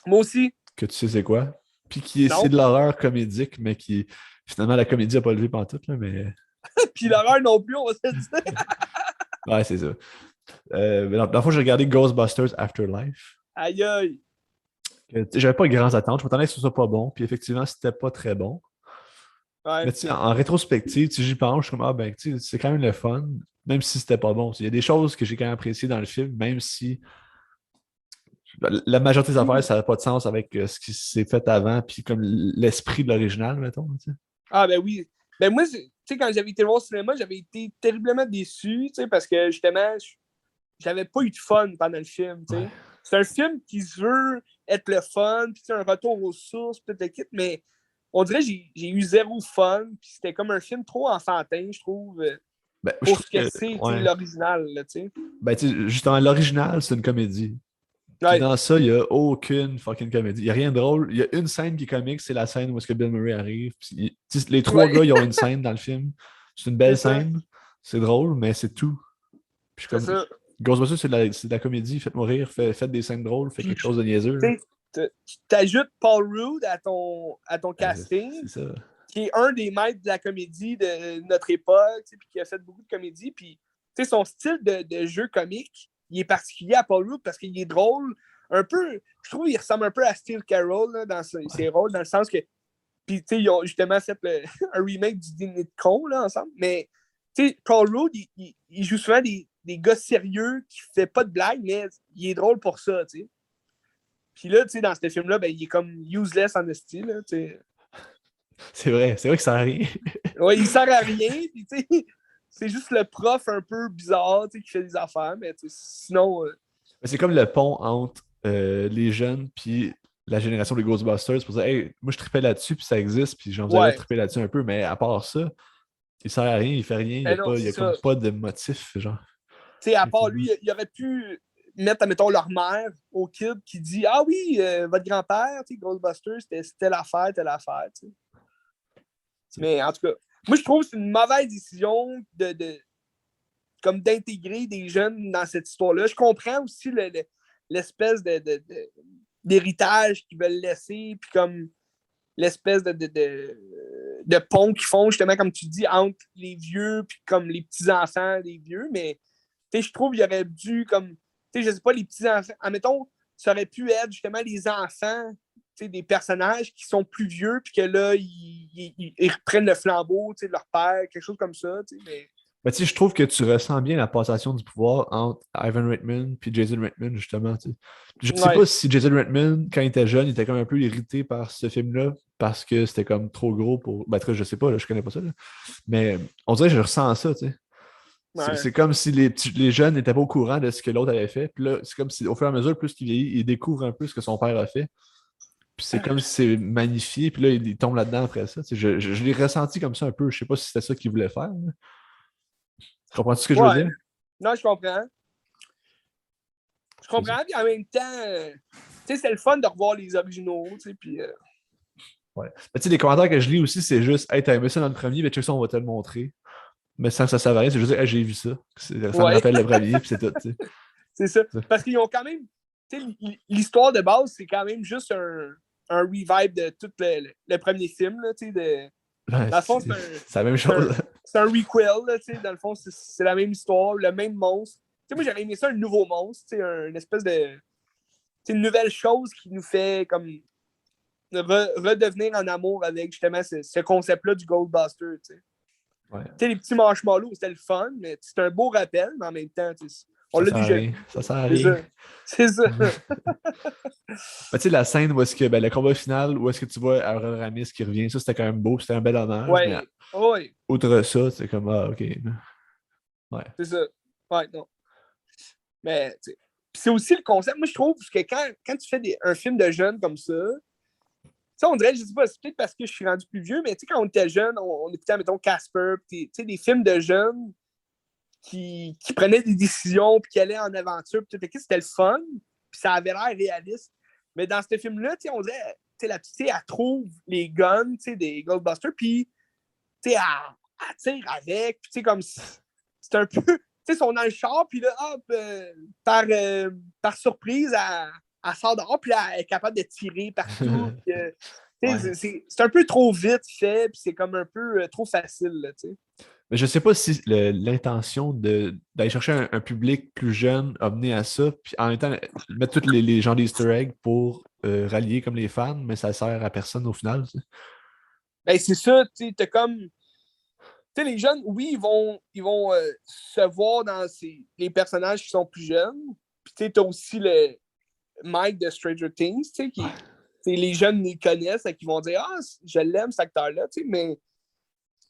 A: Moi aussi.
B: Que tu sais c'est quoi. Puis qui c'est
A: Non.
B: de l'horreur comédique, mais qui finalement la comédie n'a pas levé pantoute, là, mais.
A: Puis l'horreur non plus, on va se le dire.
B: Ouais, c'est ça. Dans le fond, j'ai regardé Ghostbusters Afterlife.
A: Aïe aïe.
B: J'avais pas de grandes attentes. Je m'attendais que ce soit pas bon. Puis effectivement, c'était pas très bon.
A: Ouais.
B: Mais tu sais, en rétrospective, j'y pense, je suis comme, ah ben, tu sais, c'est quand même le fun, même si c'était pas bon. Il y a des choses que j'ai quand même appréciées dans le film, même si la majorité des affaires, ça n'a pas de sens avec ce qui s'est fait avant, puis comme l'esprit de l'original, mettons. Tu sais.
A: Ah ben oui. Ben moi, quand j'avais été voir au cinéma, j'avais été terriblement déçu, parce que justement, j'avais pas eu de fun pendant le film.
B: Ouais.
A: C'est un film qui se veut être le fun, puis un retour aux sources, peut-être le kit, mais on dirait que j'ai eu zéro fun, puis c'était comme un film trop enfantin, je trouve,
B: Ben, je
A: pour
B: trouve
A: ce que
B: que,
A: c'est
B: ouais.
A: l'original.
B: Ben, tu sais, justement, l'original, c'est une comédie. Puis
A: Ouais.
B: dans ça, il n'y a aucune fucking comédie. Il n'y a rien de drôle. Il y a une scène qui est comique, c'est la scène où est-ce que Bill Murray arrive. Puis, les trois gars, ils ont une scène dans le film. C'est une belle scène. C'est drôle, mais c'est tout. Puis
A: C'est
B: comme
A: ça.
B: Ghostbusters, c'est de la comédie. Faites-moi rire, faites des scènes drôles, faites
A: Puis,
B: quelque chose de niaiseux.
A: tu t'ajoutes Paul Rudd à ton casting,
B: C'est ça.
A: qui est un des maîtres de la comédie de notre époque, puis qui a fait beaucoup de comédie. Puis, son style de jeu comique, il est particulier à Paul Rudd parce qu'il est drôle. Un peu, je trouve qu'il ressemble un peu à Steve Carell là, dans ses rôles, dans le sens que. Puis, ils ont justement fait un remake du Dîner de con là, ensemble. Mais, Paul Rudd, il joue souvent des gars sérieux qui ne fait pas de blagues, mais il est drôle pour ça, tu sais. Puis là, dans ce film-là, ben, il est comme useless en esti, là, tu sais.
B: C'est vrai que ça sert à rien.
A: Ouais, il sert à rien, puis tu sais, c'est juste le prof un peu bizarre, tu sais, qui fait des affaires, mais sinon...
B: C'est comme le pont entre les jeunes puis la génération des Ghostbusters pour dire hey, moi je tripais là-dessus puis ça existe puis j'en vous allez
A: ouais,
B: triper là-dessus un peu, mais à part ça, il sert à rien, il fait rien,
A: ben non,
B: il y
A: c'est
B: a
A: ça.
B: comme pas de motif, genre.
A: Tu sais, à part
B: Effectivement.
A: lui, il aurait pu mettre, admettons, leur mère au kid qui dit ah oui, votre grand-père, tu sais, Ghostbusters, c'était telle affaire, tu sais. Mais en tout cas, moi, je trouve que c'est une mauvaise décision comme d'intégrer des jeunes dans cette histoire-là. Je comprends aussi l'espèce d'héritage qu'ils veulent laisser, puis comme l'espèce de pont qu'ils font, justement, comme tu dis, entre les vieux puis comme les petits-enfants des vieux. Mais je trouve qu'il aurait dû, comme, je sais pas, les petits-enfants, admettons, ça aurait pu être justement les enfants des personnages qui sont plus vieux, puis que là, ils reprennent le flambeau de leur père, quelque chose comme ça. Mais...
B: Ben, je trouve que tu ressens bien la passation du pouvoir entre Ivan Reitman et Jason Reitman, justement. T'sais. Je sais
A: Ouais.
B: pas si Jason Reitman, quand il était jeune, il était comme un peu irrité par ce film-là parce que c'était comme trop gros pour. Ben, je sais pas, là, je connais pas ça. Là. Mais on dirait que je ressens ça, tu sais.
A: Ouais.
B: C'est comme si les jeunes n'étaient pas au courant de ce que l'autre avait fait. Puis là, c'est comme si au fur et à mesure, plus qu'il vieillit, il découvre un peu ce que son père a fait. Puis c'est comme si c'est magnifié. Puis là, il tombe là-dedans après ça. Je l'ai ressenti comme ça un peu. Je sais pas si c'était ça qu'il voulait faire. Là. Comprends-tu ce que je veux
A: Ouais.
B: dire?
A: Non, je comprends. Je comprends, puis en même temps, c'est le fun de revoir les originaux, puis...
B: Ouais. Mais les commentaires que je lis aussi, c'est juste hey, t'as aimé ça dans le premier, mais check ça, on va te le montrer. Mais sans que ça serve à rien, c'est juste hey, j'ai vu ça. Ça me rappelle le premier, puis c'est tout.
A: C'est ça. Parce qu'ils ont quand même. L'histoire de base, c'est quand même juste un revive de tout le premier film. Là, dans le fond,
B: c'est la même chose.
A: C'est un requel. Là, dans le fond, c'est la même histoire, le même monstre. Moi, j'aurais aimé ça, un nouveau monstre, une espèce de. Une nouvelle chose qui nous fait comme redevenir en amour avec justement ce concept-là du Goldbuster.
B: Ouais.
A: Les petits marshmallows, c'était le fun, mais c'est un beau rappel, mais en même temps, on l'a déjà vu.
B: Ça sert à rien.
A: C'est ça.
B: La scène où est-ce que le combat final, où est-ce que tu vois Aaron Ramis qui revient, ça c'était quand même beau, c'était un bel hommage.
A: Ouais.
B: Mais outre ça, c'est comme ok.
A: Ouais. C'est ça. Ouais, non. Mais c'est aussi le concept. Moi, je trouve que quand tu fais un film de jeunes comme ça, on dirait, je sais pas, c'est peut-être parce que je suis rendu plus vieux, mais quand on était jeune, on écoutait, mettons, Casper, des films de jeunes qui prenaient des décisions, puis qui allaient en aventure, puis c'était le fun, puis ça avait l'air réaliste. Mais dans ce film-là, on dirait, la petite fille, elle trouve les guns des Ghostbusters, puis elle tire avec, puis comme c'est un peu, ils sont dans le char, puis là, hop, par surprise, elle sort dehors, puis là, elle est capable de tirer partout. Puis, ouais. C'est un peu trop vite fait, puis c'est comme un peu trop facile, là, tu sais.
B: Mais je sais pas si l'intention d'aller chercher un public plus jeune a mené à ça, puis en même temps, mettre tous les gens d'Easter egg pour rallier comme les fans, mais ça sert à personne au final. T'sais.
A: Ben, c'est ça, tu sais, t'as comme. Tu sais, les jeunes, oui, ils vont se voir dans les personnages qui sont plus jeunes. Puis, tu sais, t'as aussi le Mike de Stranger Things, tu sais, qui. Les jeunes les connaissent et qui vont dire ah, je l'aime cet acteur-là, tu sais, mais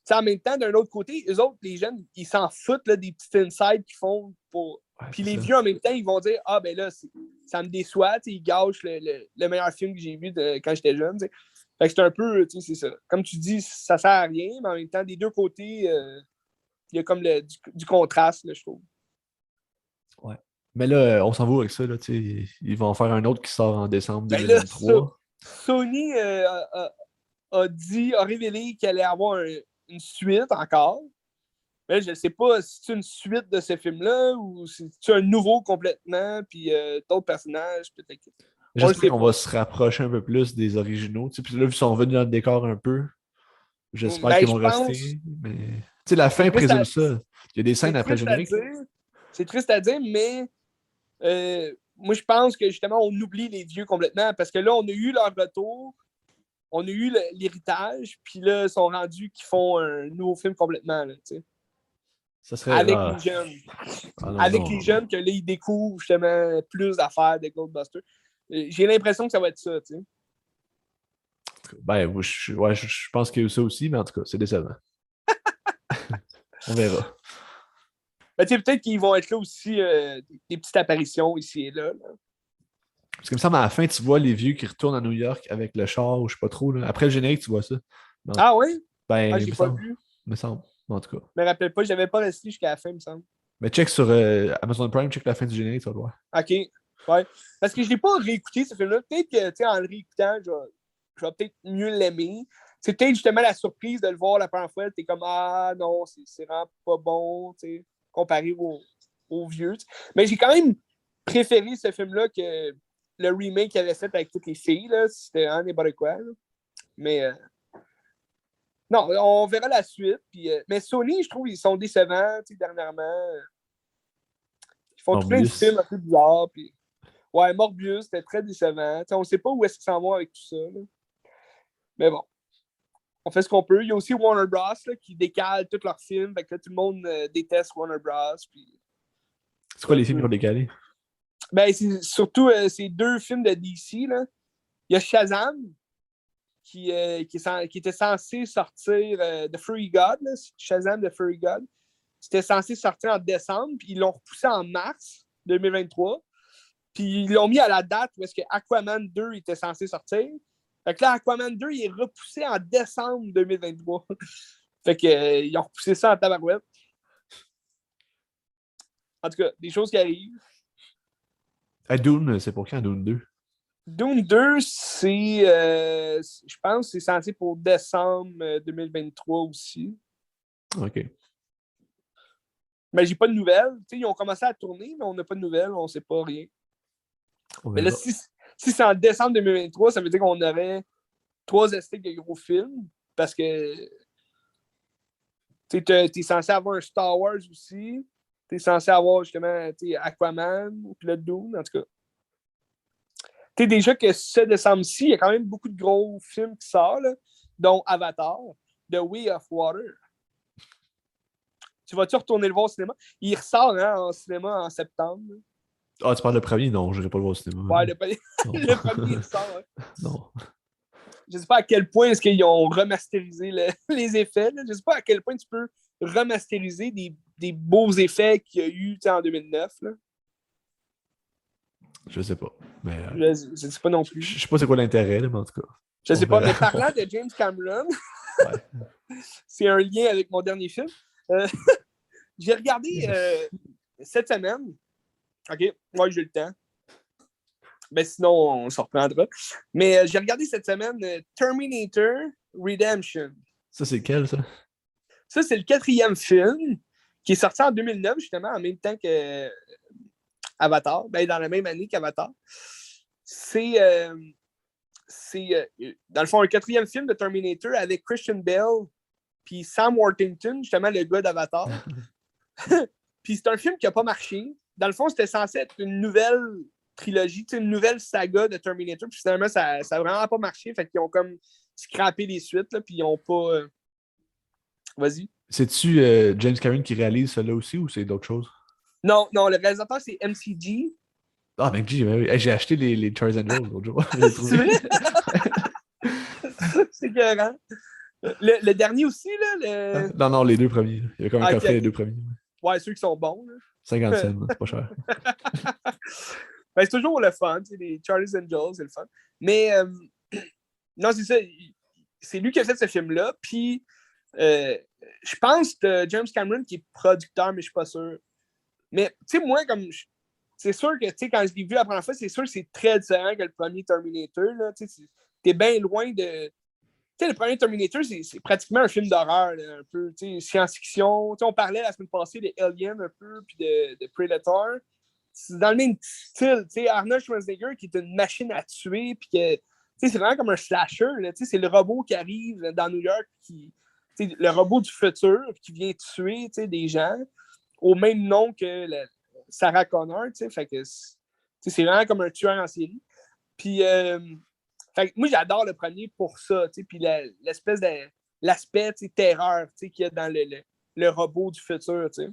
A: en même temps, d'un autre côté, eux autres, les jeunes, ils s'en foutent là, des petits insides qu'ils font pour. Ouais, puis les vieux, en même temps, ils vont dire ah, ben là, ça me déçoit, ils gâchent le meilleur film que j'ai vu quand j'étais jeune, tu sais. Fait que c'est un peu, tu sais, c'est ça. Comme tu dis, ça sert à rien, mais en même temps, des deux côtés, il y a comme du contraste, là, je trouve.
B: Ouais. Mais là, on s'en va avec ça, là, tu sais, ils vont en faire un autre qui sort en décembre 2023.
A: Là, Sony a révélé qu'elle allait avoir une suite encore. Mais je ne sais pas si c'est une suite de ce film-là ou si c'est un nouveau complètement, puis d'autres personnages, peut-être.
B: J'espère qu'on va se rapprocher un peu plus des originaux. Puis là, ils sont revenus dans le décor un peu. J'espère qu'ils vont rester. Mais la fin présume ça. Il y a des scènes après le générique.
A: C'est triste à dire, mais moi, je pense que justement, on oublie les vieux complètement parce que là, on a eu leur retour, on a eu l'héritage, puis là, ils sont rendus qu'ils font un nouveau film complètement. Là,
B: ça serait
A: avec les jeunes. Avec les jeunes, que là, ils découvrent justement plus d'affaires de Ghostbusters. J'ai l'impression que ça va être ça, tu sais.
B: tout cas, ben, je pense qu'il y a eu ça aussi, mais en tout cas, c'est décevant. On verra.
A: Ben, tu sais, peut-être qu'ils vont être là aussi, des petites apparitions ici et là.
B: Parce que, il me semble, à la fin, tu vois les vieux qui retournent à New York avec le char, ou je sais pas trop. Là. Après le générique, tu vois ça.
A: Ah oui?
B: Ben,
A: Ah, je
B: il
A: l'ai
B: me
A: pas
B: semble.
A: vu.
B: Il me semble. En tout cas.
A: Je me rappelle pas, j'avais pas resté jusqu'à la fin, il me semble.
B: Mais check sur Amazon Prime, check la fin du générique, tu vas le voir.
A: OK. Ouais. Parce que je l'ai pas réécouté, ce film-là. Peut-être que, tu sais, en le réécoutant, je vais peut-être mieux l'aimer. C'est peut-être justement la surprise de le voir la première fois. T'es comme, ah non, c'est vraiment pas bon, tu sais, comparé au vieux. T'sais. Mais j'ai quand même préféré ce film-là que le remake qu'il avait fait avec toutes les filles. Là. C'était un n'importe quoi. Là. Mais non, on verra la suite. Puis, mais Sony, je trouve, ils sont décevants dernièrement. Ils font tout plein de films
B: Morbius.
A: un peu bizarres. Puis... Ouais, Morbius, c'était très décevant. T'sais, on ne sait pas où est-ce qu'ils s'en vont avec tout ça. Là. Mais bon, on fait ce qu'on peut. Il y a aussi Warner Bros. Là, qui décale tous leurs films. Fait que là, tout le monde déteste Warner Bros. Puis,
B: C'est quoi les films qui ont décalé?
A: Ben, c'est surtout ces deux films de DC. Là. Il y a Shazam, qui était censé sortir The Fury God. Là. Shazam The Fury God. C'était censé sortir en décembre, puis ils l'ont repoussé en mars 2023. Puis ils l'ont mis à la date où est-ce que Aquaman 2 était censé sortir. Fait que là, Aquaman 2, il est repoussé en décembre 2023. Fait que, ils ont repoussé ça en tabarouette. En tout cas, des choses qui arrivent.
B: Dune, c'est pour quand, Dune 2?
A: Dune 2, c'est, je pense que c'est censé pour décembre 2023 aussi.
B: OK.
A: Mais j'ai pas de nouvelles. T'sais, ils ont commencé à tourner, mais on n'a pas de nouvelles, on sait pas rien. Mais là, si c'est en décembre 2023, ça veut dire qu'on aurait 3 estiques de gros films. Parce que t'es censé avoir un Star Wars aussi. T'es censé avoir justement Aquaman, puis le Dune, en tout cas. T'sais, déjà que ce décembre-ci, il y a quand même beaucoup de gros films qui sortent, là, dont Avatar, The Way of Water. Tu vas-tu retourner le voir au cinéma? Il ressort en cinéma en septembre.
B: Ah, tu parles le premier? Non, je n'irai pas le voir au cinéma.
A: Ouais, le premier, il ressort. Hein.
B: Non.
A: Je ne sais pas à quel point est-ce qu'ils ont remasterisé les effets. Là. Je ne sais pas à quel point tu peux remasteriser des beaux effets qu'il y a eu en 2009. Là.
B: Je sais pas. Mais,
A: je ne sais pas non plus.
B: Je sais pas c'est quoi l'intérêt, là, mais en tout cas.
A: Je ne sais pas, mais parlant de James Cameron, ouais. C'est un lien avec mon dernier film. J'ai regardé cette semaine. OK, moi j'ai le temps. Ben sinon, on s'en reprendra. Mais j'ai regardé cette semaine Terminator Redemption.
B: Ça, c'est quel, ça?
A: Ça, c'est le 4e film qui est sorti en 2009, justement, en même temps que Avatar. Ben, dans la même année qu'Avatar. C'est dans le fond, un 4e film de Terminator avec Christian Bale puis Sam Worthington, justement, le gars d'Avatar. Puis c'est un film qui n'a pas marché. Dans le fond, c'était censé être une nouvelle trilogie, une nouvelle saga de Terminator. Puis finalement, ça n'a vraiment pas marché. Fait qu'ils ont comme scrappé les suites, là, puis ils n'ont pas... Vas-y.
B: C'est-tu James Cameron qui réalise cela aussi ou c'est d'autres choses?
A: Non, le réalisateur, c'est MCG.
B: Ah, ben j'ai acheté les Charles Angels l'autre jour.
A: C'est vrai? C'est écœurant. Le dernier aussi, là?
B: Non, les deux premiers. Il y a comme un coffret les deux premiers.
A: Ouais, ceux qui sont bons. Là.
B: 50 cents, c'est pas cher.
A: Ben, c'est toujours le fun, les Charlie's Angels, c'est le fun. Mais non, c'est ça. C'est lui qui a fait ce film-là. Puis je pense que James Cameron qui est producteur, mais je suis pas sûr. Mais tu sais, moi, comme c'est sûr que quand je l'ai vu la première fois, c'est sûr que c'est très différent que le premier Terminator. T'es bien loin de. Tu sais, le premier Terminator, c'est pratiquement un film d'horreur, là, un peu, science-fiction. On parlait la semaine passée de Alien un peu, puis de Predator. C'est dans le même style. Arnold Schwarzenegger qui est une machine à tuer, puis que c'est vraiment comme un slasher. Là, c'est le robot qui arrive dans New York, le robot du futur qui vient tuer des gens au même nom que Sarah Connor. Fait que c'est vraiment comme un tueur en série. Puis fait que moi, j'adore le premier pour ça, puis l'espèce de l'aspect terreur qu'il y a dans le robot du futur. T'sais.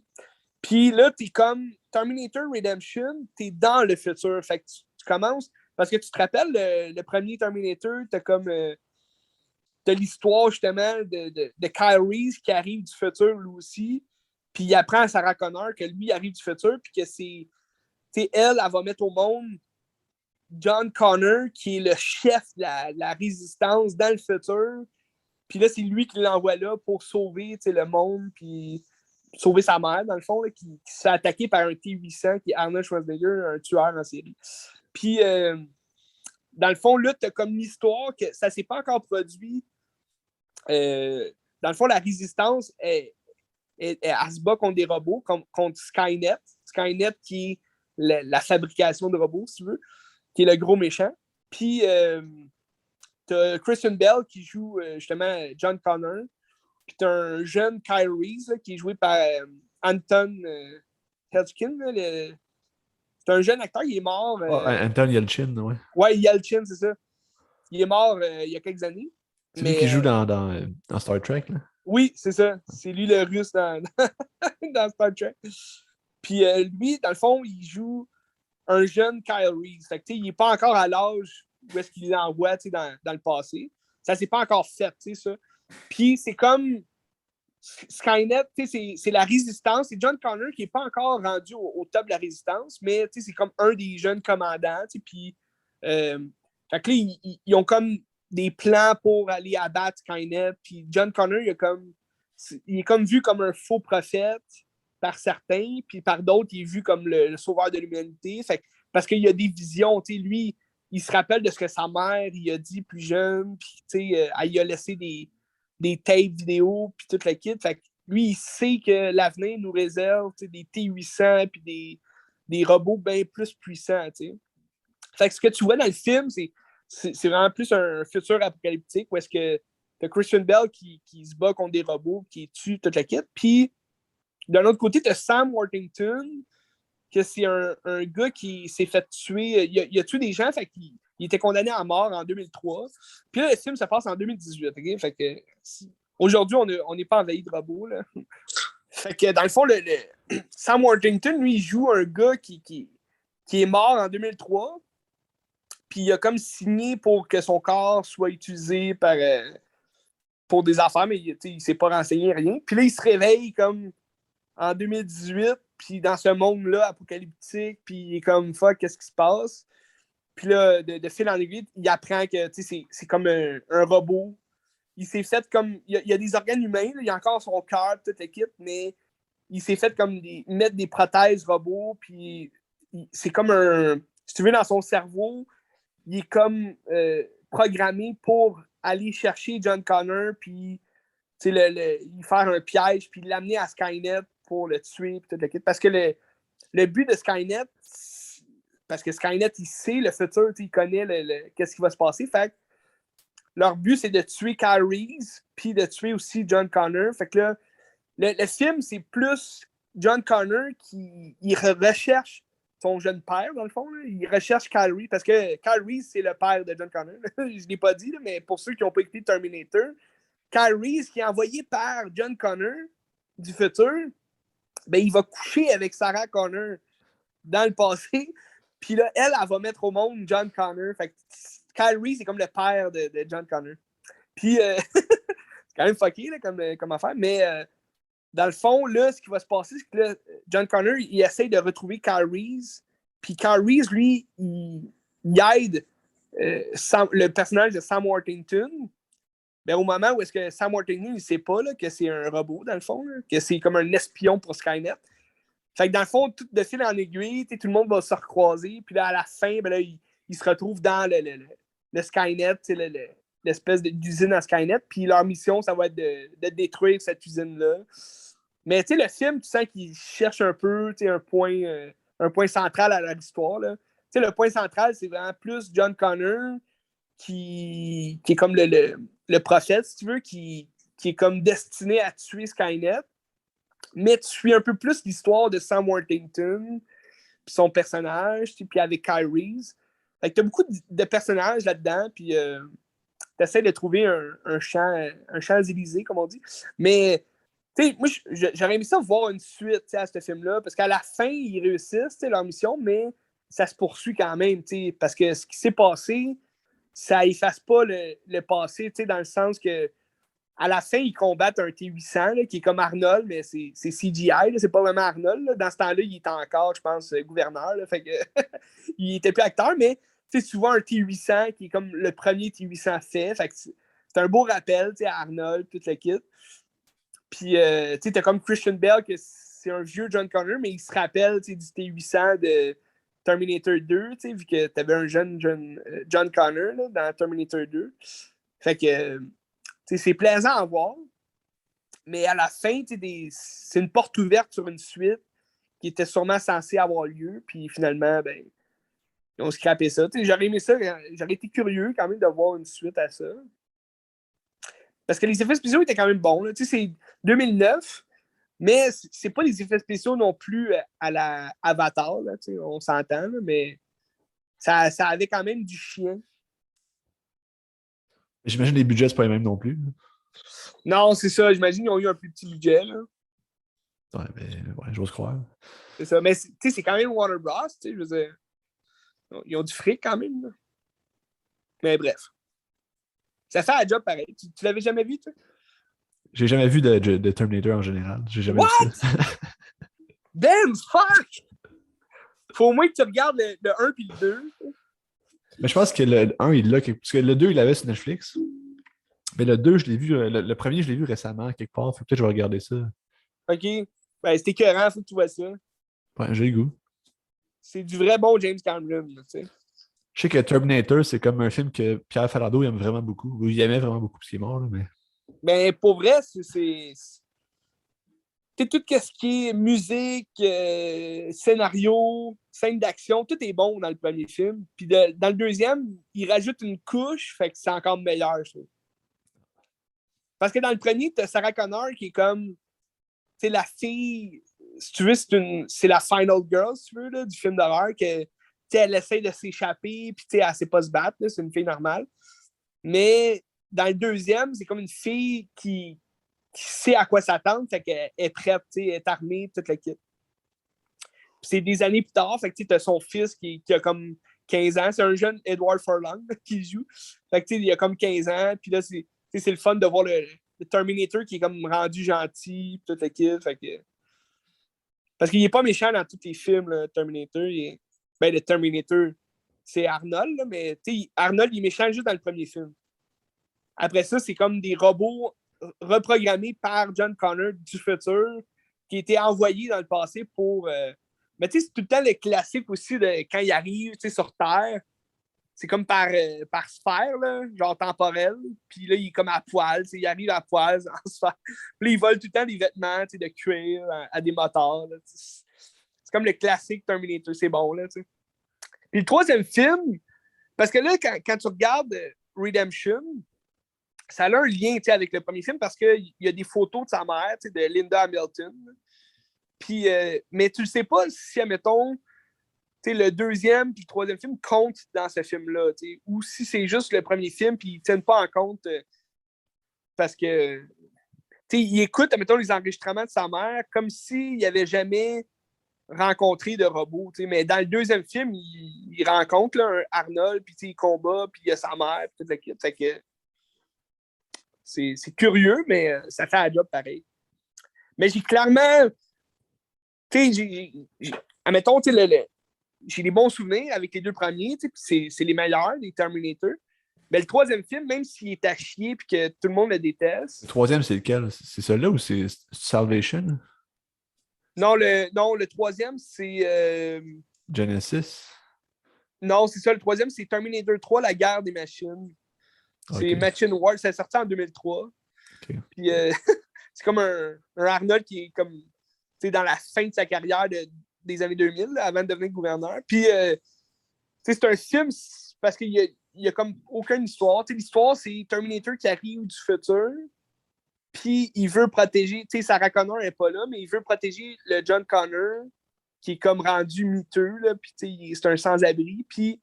A: Puis là, t'es comme Terminator Redemption, t'es dans le futur. Fait que tu commences, parce que tu te rappelles, le premier Terminator, t'as comme t'as l'histoire, justement, de Kyle Reese qui arrive du futur, lui aussi. Puis il apprend à Sarah Connor que lui arrive du futur, puis que c'est... elle va mettre au monde John Connor, qui est le chef de la résistance dans le futur. Puis là, c'est lui qui l'envoie là pour sauver le monde, puis sauver sa mère, dans le fond, là, qui se fait attaquer par un T-800 qui est Arnold Schwarzenegger, un tueur en série. Puis, dans le fond, là, tu as comme l'histoire que ça ne s'est pas encore produit. Dans le fond, la résistance, elle se bat contre des robots, contre Skynet. Skynet qui est la fabrication de robots, si tu veux, qui est le gros méchant. Puis, t'as Christian Bell qui joue justement John Connor. Puis t'as un jeune Kyle Reese là, qui est joué par Anton Yelchin. C'est un jeune acteur, il est mort.
B: Anton Yelchin, ouais.
A: Ouais, Yelchin, c'est ça. Il est mort il y a quelques années.
B: C'est lui qui joue dans Star Trek, là?
A: Oui, c'est ça. C'est lui le russe dans Star Trek. Puis lui, dans le fond, il joue un jeune Kyle Reese. Fait que, il n'est pas encore à l'âge où est-ce qu'il l'envoie dans le passé. Ça s'est pas encore fait, ça. Puis c'est comme Skynet, c'est la résistance. C'est John Connor qui n'est pas encore rendu au top de la résistance, mais c'est comme un des jeunes commandants. Puis, fait que là, ils ont comme des plans pour aller abattre Skynet. Puis John Connor, il est comme vu comme un faux prophète par certains, puis par d'autres, il est vu comme le sauveur de l'humanité. Fait que, parce qu'il a des visions. Lui, il se rappelle de ce que sa mère il a dit plus jeune, puis elle lui a laissé des tapes vidéo, puis toute la kit. Fait que lui, il sait que l'avenir nous réserve des T-800 puis des robots bien plus puissants. T'sais. Fait que ce que tu vois dans le film, c'est vraiment plus un futur apocalyptique où est-ce que t'as Christian Bell qui se bat contre des robots, qui tue toute la kit. Puis, d'un autre côté, t'as Sam Worthington, que c'est un gars qui s'est fait tuer. Il a tué des gens, fait qu'il était condamné à mort en 2003. Puis là, le film se passe en 2018. Okay? Fait que aujourd'hui, on n'est pas envahi de robots. Là. Fait que dans le fond, Sam Worthington, lui, il joue un gars qui est mort en 2003. Puis il a comme signé pour que son corps soit utilisé pour des affaires, mais il ne s'est pas renseigné rien. Puis là, il se réveille comme en 2018, puis dans ce monde-là apocalyptique, puis il est comme fuck, qu'est-ce qui se passe? Puis là, de fil en aiguille, il apprend que c'est comme un robot. Il s'est fait comme. Il y a des organes humains, là, il y a encore son cœur, toute l'équipe, mais il s'est fait comme mettre des prothèses robots, puis c'est comme un. Si tu veux, dans son cerveau, il est comme programmé pour aller chercher John Connor, puis lui faire un piège, puis l'amener à Skynet pour le tuer, puis toute l'équipe. Parce que le but de Skynet, parce que Skynet, il sait le futur, il connaît qu'est-ce qui va se passer. Fait que leur but, c'est de tuer Kyle Reese, puis de tuer aussi John Connor. Fait que là, le film, c'est plus John Connor qui recherche son jeune père, dans le fond. Là. Il recherche Kyle Reese, parce que Kyle Reese, c'est le père de John Connor. Je ne l'ai pas dit, là, mais pour ceux qui n'ont pas écouté Terminator, Kyle Reese, qui est envoyé par John Connor du futur, ben, il va coucher avec Sarah Connor dans le passé. Puis là, elle va mettre au monde John Connor. Fait que Kyle Reese, c'est comme le père de John Connor. Puis, c'est quand même fucké là, comme affaire. Mais dans le fond, là, ce qui va se passer, c'est que là, John Connor, il essaie de retrouver Kyle Reese. Puis Kyle Reese, lui, il aide le personnage de Sam Worthington. Mais au moment où est-ce que Sam Worthington, il ne sait pas là, que c'est un robot, dans le fond, là, que c'est comme un espion pour Skynet. Fait que dans le fond, tout de fil en aiguille, tout le monde va se recroiser. Puis là, à la fin, ben là, ils se retrouvent dans le Skynet, l'espèce d'usine à Skynet. Puis leur mission, ça va être de détruire cette usine-là. Mais tu sais, le film, tu sens qu'il cherche un peu un point central à l'histoire. Tu sais, le point central, c'est vraiment plus John Connor qui est comme le prophète, si tu veux, qui est comme destiné à tuer Skynet. Mais tu suis un peu plus l'histoire de Sam Worthington, puis son personnage, puis avec Kyle Reese. Fait que t'as beaucoup de personnages là-dedans, puis t'essaies de trouver un Champs-Élysées, comme on dit. Mais, tu sais, moi, j'aurais aimé ça voir une suite à ce film-là, parce qu'à la fin, ils réussissent leur mission, mais ça se poursuit quand même, parce que ce qui s'est passé, ça efface pas le passé, dans le sens que à la fin, ils combattent un T-800 là, qui est comme Arnold, mais c'est CGI, là, c'est pas vraiment Arnold. Là. Dans ce temps-là, il était encore, je pense, gouverneur. Là, fait que il était plus acteur, mais tu vois un T-800 qui est comme le premier T-800 fait. Fait que c'est un beau rappel à Arnold, tout le kit. Puis, t'as comme Christian Bale, que c'est un vieux John Connor, mais il se rappelle du T-800 de Terminator 2, vu que t'avais un jeune John Connor là, dans Terminator 2. Fait que c'est plaisant à voir, mais à la fin, c'est une porte ouverte sur une suite qui était sûrement censée avoir lieu, puis finalement, ben, ils ont scrappé ça. J'aurais aimé ça, j'aurais été curieux quand même de voir une suite à ça. Parce que les effets spéciaux étaient quand même bons. Là. C'est 2009, mais c'est pas les effets spéciaux non plus à la Avatar, là, on s'entend, là, mais ça avait quand même du chien.
B: J'imagine que les budgets, c'est pas les mêmes non plus.
A: Non, c'est ça. J'imagine qu'ils ont eu un plus petit budget. Là.
B: Ouais, mais ouais, j'ose croire.
A: C'est ça. Mais c'est quand même Warner Bros. Je veux dire. Ils ont du fric quand même. Là. Mais bref. Ça fait un job pareil. Tu l'avais jamais vu, toi?
B: J'ai jamais vu de Terminator en général. J'ai jamais
A: What?
B: vu ça.
A: Damn, fuck! Faut au moins que tu regardes le 1 puis le 2.
B: Mais je pense que le 1, il l'a. Parce que le 2, il l'avait sur Netflix. Mais le 2, je l'ai vu. Le premier, je l'ai vu récemment, quelque part. Peut-être que je vais regarder ça.
A: OK. Ben, c'était écœurant, faut que tu vois ça.
B: Ouais, j'ai le goût.
A: C'est du vrai bon James Cameron, tu sais.
B: Je sais que Terminator, c'est comme un film que Pierre Falardeau aime vraiment beaucoup. Il aimait vraiment beaucoup parce qu'il est mort, là, mais.
A: Ben, pour vrai, c'est tout ce qui est musique, scénario, scène d'action, tout est bon dans le premier film. Puis dans le deuxième, il rajoute une couche, fait que c'est encore meilleur, je trouve. Parce que dans le premier, t'as Sarah Connor qui est comme, tu la fille, si tu veux, c'est la final girl, si tu veux, là, du film d'horreur, que, elle essaie de s'échapper, puis elle sait pas se battre, là, c'est une fille normale. Mais dans le deuxième, c'est comme une fille qui sait à quoi s'attendre, fait qu'elle est prête, elle est armée, toute la kit. Puis c'est des années plus tard, fait que tu as son fils qui a comme 15 ans, c'est un jeune Edward Furlong qui joue. Fait que il a comme 15 ans, puis là, c'est le fun de voir le Terminator qui est comme rendu gentil, toute la kit, fait que... Parce qu'il est pas méchant dans tous les films, le Terminator. Ben, le Terminator, c'est Arnold, là, mais Arnold, il est méchant juste dans le premier film. Après ça, c'est comme des robots reprogrammés par John Connor du futur qui étaient envoyés dans le passé pour... Mais tu sais, c'est tout le temps le classique aussi de quand il arrive sur Terre. C'est comme par sphère, là, genre temporel. Puis là, il est comme à poil. Il arrive à poil en sphère. Puis là, il vole tout le temps des vêtements de cuir à des motards. Là, c'est comme le classique Terminator. C'est bon, là, tu sais. Puis le troisième film, parce que là, quand tu regardes Redemption, ça a un lien avec le premier film parce qu'il y a des photos de sa mère, de Linda Hamilton. Puis, mais tu ne sais pas si, admettons, le deuxième puis le troisième film comptent dans ce film-là, ou si c'est juste le premier film puis ils ne tiennent pas en compte parce que il écoute, admettons, les enregistrements de sa mère comme s'il n'avait jamais rencontré de robot. Mais dans le deuxième film, il rencontre là, un Arnold, puis il combat, puis il y a sa mère, puis toute l'équipe. Fait que c'est curieux, mais ça fait un job pareil. Mais j'ai clairement... admettons, j'ai des bons souvenirs avec les deux premiers, puis c'est les meilleurs, les Terminator. Mais le troisième film, même s'il est à chier et que tout le monde le déteste...
B: Le troisième, c'est lequel? C'est celui-là ou c'est Salvation?
A: Non, le troisième, c'est...
B: Genesis?
A: Non, c'est ça. Le troisième, c'est Terminator 3, La guerre des machines. C'est Machine Wars. C'est sorti en 2003.
B: Okay.
A: Puis c'est comme un Arnold qui est comme dans la fin de sa carrière des années 2000, là, avant de devenir gouverneur. Puis c'est un film parce qu'il y a comme aucune histoire. L'histoire, c'est Terminator qui arrive du futur. Puis il veut protéger, Sarah Connor n'est pas là, mais il veut protéger le John Connor qui est comme rendu miteux, là, puis c'est un sans-abri. Puis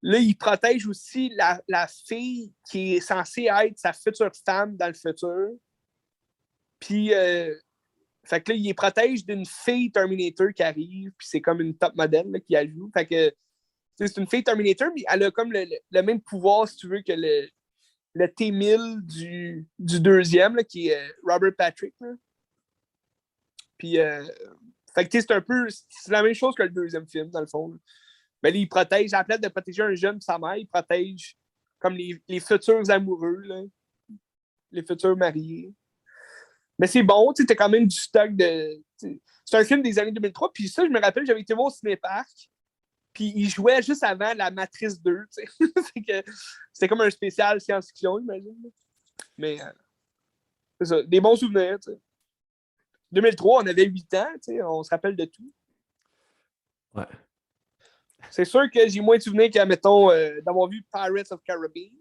A: là, il protège aussi la fille qui est censée être sa future femme dans le futur. Puis, fait que là, il les protège d'une fille Terminator qui arrive, puis c'est comme une top modèle là, qui ajoute. Fait que C'est une fille Terminator, mais elle a comme le même pouvoir, si tu veux, que le T-1000 du deuxième, là, qui est Robert Patrick. Là. Puis, fait que c'est un peu, c'est la même chose que le deuxième film, dans le fond. Là. Mais là, il protège, à la place de protéger un jeune et sa mère, il protège comme les futurs amoureux, là, les futurs mariés. Mais c'est bon, tu sais, t'as quand même du stock de. C'est un film des années 2003, puis ça, je me rappelle, j'avais été voir au cinéparc, puis il jouait juste avant La Matrice 2, tu sais. C'était comme un spécial science-fiction, j'imagine. Mais c'est ça, des bons souvenirs, tu sais. 2003, on avait 8 ans, tu sais, on se rappelle de tout.
B: Ouais.
A: C'est sûr que j'ai moins de souvenirs que, mettons, d'avoir vu Pirates of Caribbean.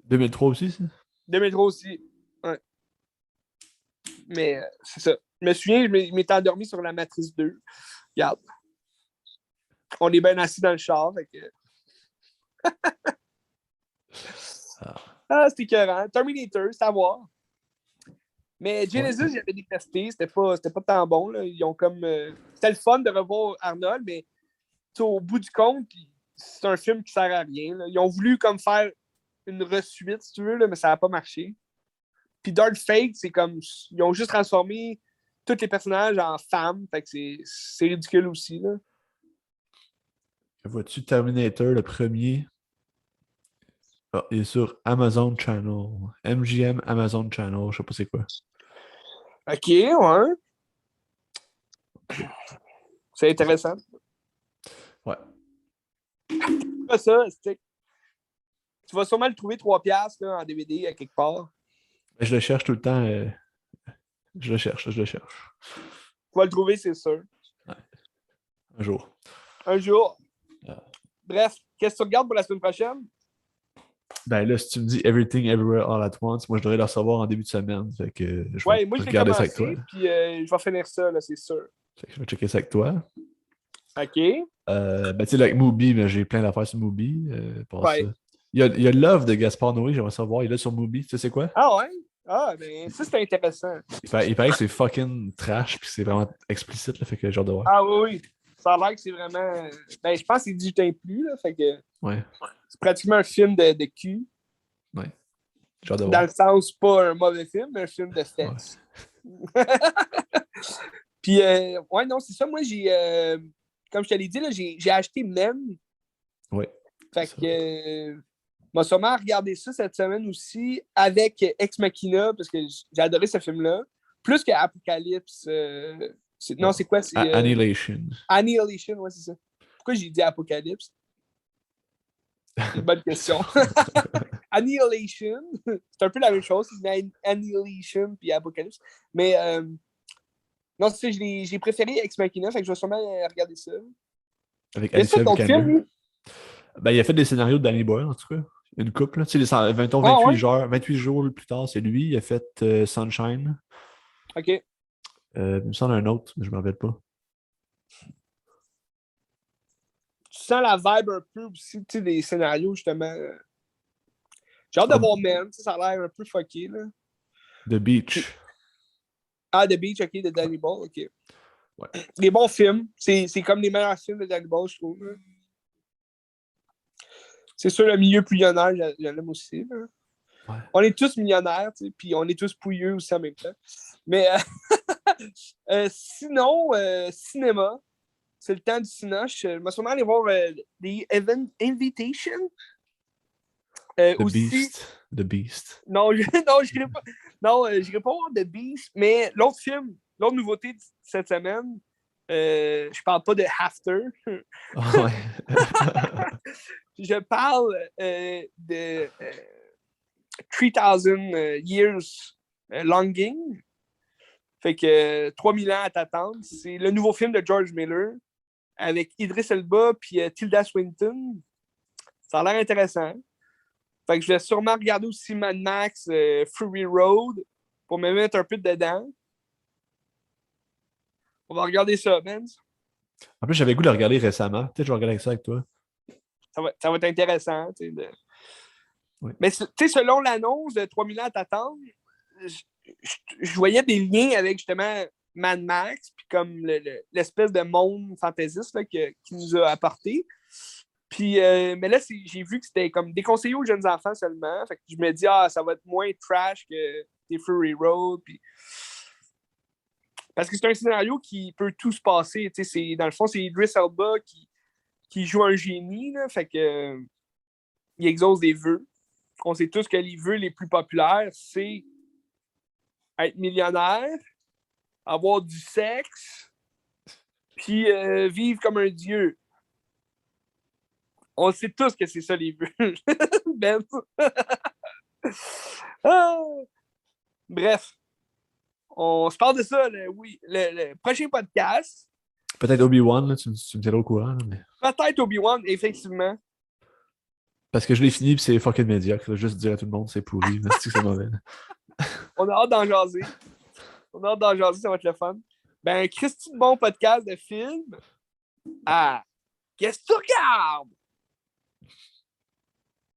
B: 2003 aussi, ça?
A: 2003 aussi, ouais. Mais c'est ça. Je me souviens, je m'étais endormi sur La Matrice 2. Regarde. On est bien assis dans le char. Fait que... c'était écœurant. Terminator, c'est à voir. Mais Genesis, j'avais détesté. C'était pas tant bon. Là. Ils ont comme. C'était le fun de revoir Arnold, mais au bout du compte, c'est un film qui sert à rien. Là. Ils ont voulu comme faire une resuite, si tu veux, là, mais ça n'a pas marché. Puis Dark Fate, c'est comme. Ils ont juste transformé tous les personnages en femmes. Fait que c'est ridicule aussi. Là.
B: Vois-tu Terminator, le premier? Ah, il est sur Amazon Channel. MGM Amazon Channel, je sais pas c'est quoi.
A: OK, ouais. C'est intéressant.
B: Ouais.
A: Pas ça, tu vas sûrement le trouver 3$ là, en DVD à quelque part.
B: Je le cherche tout le temps. Je le cherche.
A: Tu vas le trouver, c'est sûr.
B: Ouais. Un jour.
A: Un jour. Bref, qu'est-ce que tu regardes pour la semaine prochaine?
B: Ben là, si tu me dis Everything Everywhere All at Once, moi je devrais le recevoir en début de semaine. Fait que je vais
A: moi je l'ai
B: regarder ça avec toi.
A: commencé, puis je vais finir ça, là, c'est sûr.
B: Fait que je vais checker ça avec toi.
A: OK.
B: Ben tu sais, avec Mubi, mais j'ai plein d'affaires sur Mubi.
A: Ouais.
B: Ça. Il y a Love de Gaspard Noé, j'aimerais savoir. Il est là sur Mubi. Tu sais c'est quoi?
A: Ah ouais? Ah, ben ça, c'est intéressant.
B: Il paraît que c'est fucking trash, puis c'est vraiment explicite, là, fait que j'ai hâte de voir.
A: Ah oui. Ça a l'air que c'est vraiment... Ben, je pense que c'est 18 ans plus, là, fait que...
B: Ouais.
A: C'est pratiquement un film de cul.
B: Ouais. J'ai hâte de
A: Dans
B: voir.
A: le sens, pas un mauvais film, mais un film de fesses. Ouais. Puis, ouais, non, c'est ça. Moi, comme je te l'ai dit, là, j'ai acheté même.
B: Oui.
A: Fait que m'a sûrement regardé ça cette semaine aussi avec Ex Machina, parce que j'ai adoré ce film-là. Plus que Apocalypse. Non, c'est quoi? C'est,
B: Annihilation.
A: Annihilation, ouais, c'est ça. Pourquoi j'ai dit Apocalypse? C'est une bonne question. Annihilation, c'est un peu la même chose. C'est Annihilation puis Apocalypse. Mais non, c'est ça, j'ai préféré Ex Machina, fait que je vais sûrement regarder ça.
B: Avec
A: Mais ça, ton film,
B: ben, il a fait des scénarios de Danny Boyle, en tout cas. Une couple. Tu sais, les 28
A: ouais.
B: jours, 28 jours plus tard, c'est lui. Il a fait Sunshine.
A: OK.
B: Il me semble un autre, mais je ne me rappelle pas.
A: Tu sens la vibe un peu aussi, tu sais, des scénarios, justement. J'ai hâte de voir Man, ça a l'air un peu fucké, là.
B: The Beach.
A: Ah, The Beach, OK, de Danny Boyle, OK.
B: Ouais.
A: Des bons films. C'est comme les meilleurs films de Danny Boyle, je trouve. Là. C'est sûr, le milieu millionnaire, j'aime aussi. Là.
B: Ouais.
A: On est tous millionnaires, puis on est tous pouilleux aussi en même temps. Mais sinon, cinéma, c'est le temps du cinéma. Je vais sûrement aller voir des Invitations.
B: The
A: aussi...
B: Beast. The Beast.
A: Non, je n'irai pas. Non, je n'irai pas voir The Beast, mais l'autre film, l'autre nouveauté de cette semaine, je parle pas de After.
B: Oh, ouais.
A: Je parle de 3000 Years Longing. Fait que 3000 ans à t'attendre. C'est le nouveau film de George Miller avec Idris Elba et Tilda Swinton. Ça a l'air intéressant. Fait que je vais sûrement regarder aussi Mad Max Fury Road pour me mettre un peu dedans. On va regarder ça, Ben.
B: En plus, j'avais le goût de le regarder récemment. Peut-être que je vais regarder ça avec toi.
A: Ça va être intéressant.
B: Oui.
A: Mais selon l'annonce de 3000 ans à t'attendre, je voyais des liens avec justement Mad Max, puis comme l'espèce de monde fantaisiste là, qui nous a apporté. Puis, mais là, j'ai vu que c'était comme déconseillé aux jeunes enfants seulement. Fait que je me dis, ça va être moins trash que des Fury Road. Puis... Parce que c'est un scénario qui peut tout se passer. Dans le fond, c'est Idris Elba qui joue un génie. Là, fait que il exauce des vœux. On sait tous que les vœux les plus populaires, c'est être millionnaire, avoir du sexe, puis vivre comme un dieu. On sait tous que c'est ça les vœux. Ben. Bref, on se parle de ça, le prochain podcast.
B: Peut-être Obi-Wan, là, tu me tiendras au courant. Là, mais...
A: Peut-être Obi-Wan, effectivement.
B: Parce que je l'ai fini et c'est fucking médiocre. Là, juste dire à tout le monde c'est pourri. C'est mauvais.
A: On a hâte d'en jaser. Ça va être le fun. Ben, Christy de bon podcast de film. Qu'est-ce que tu regardes?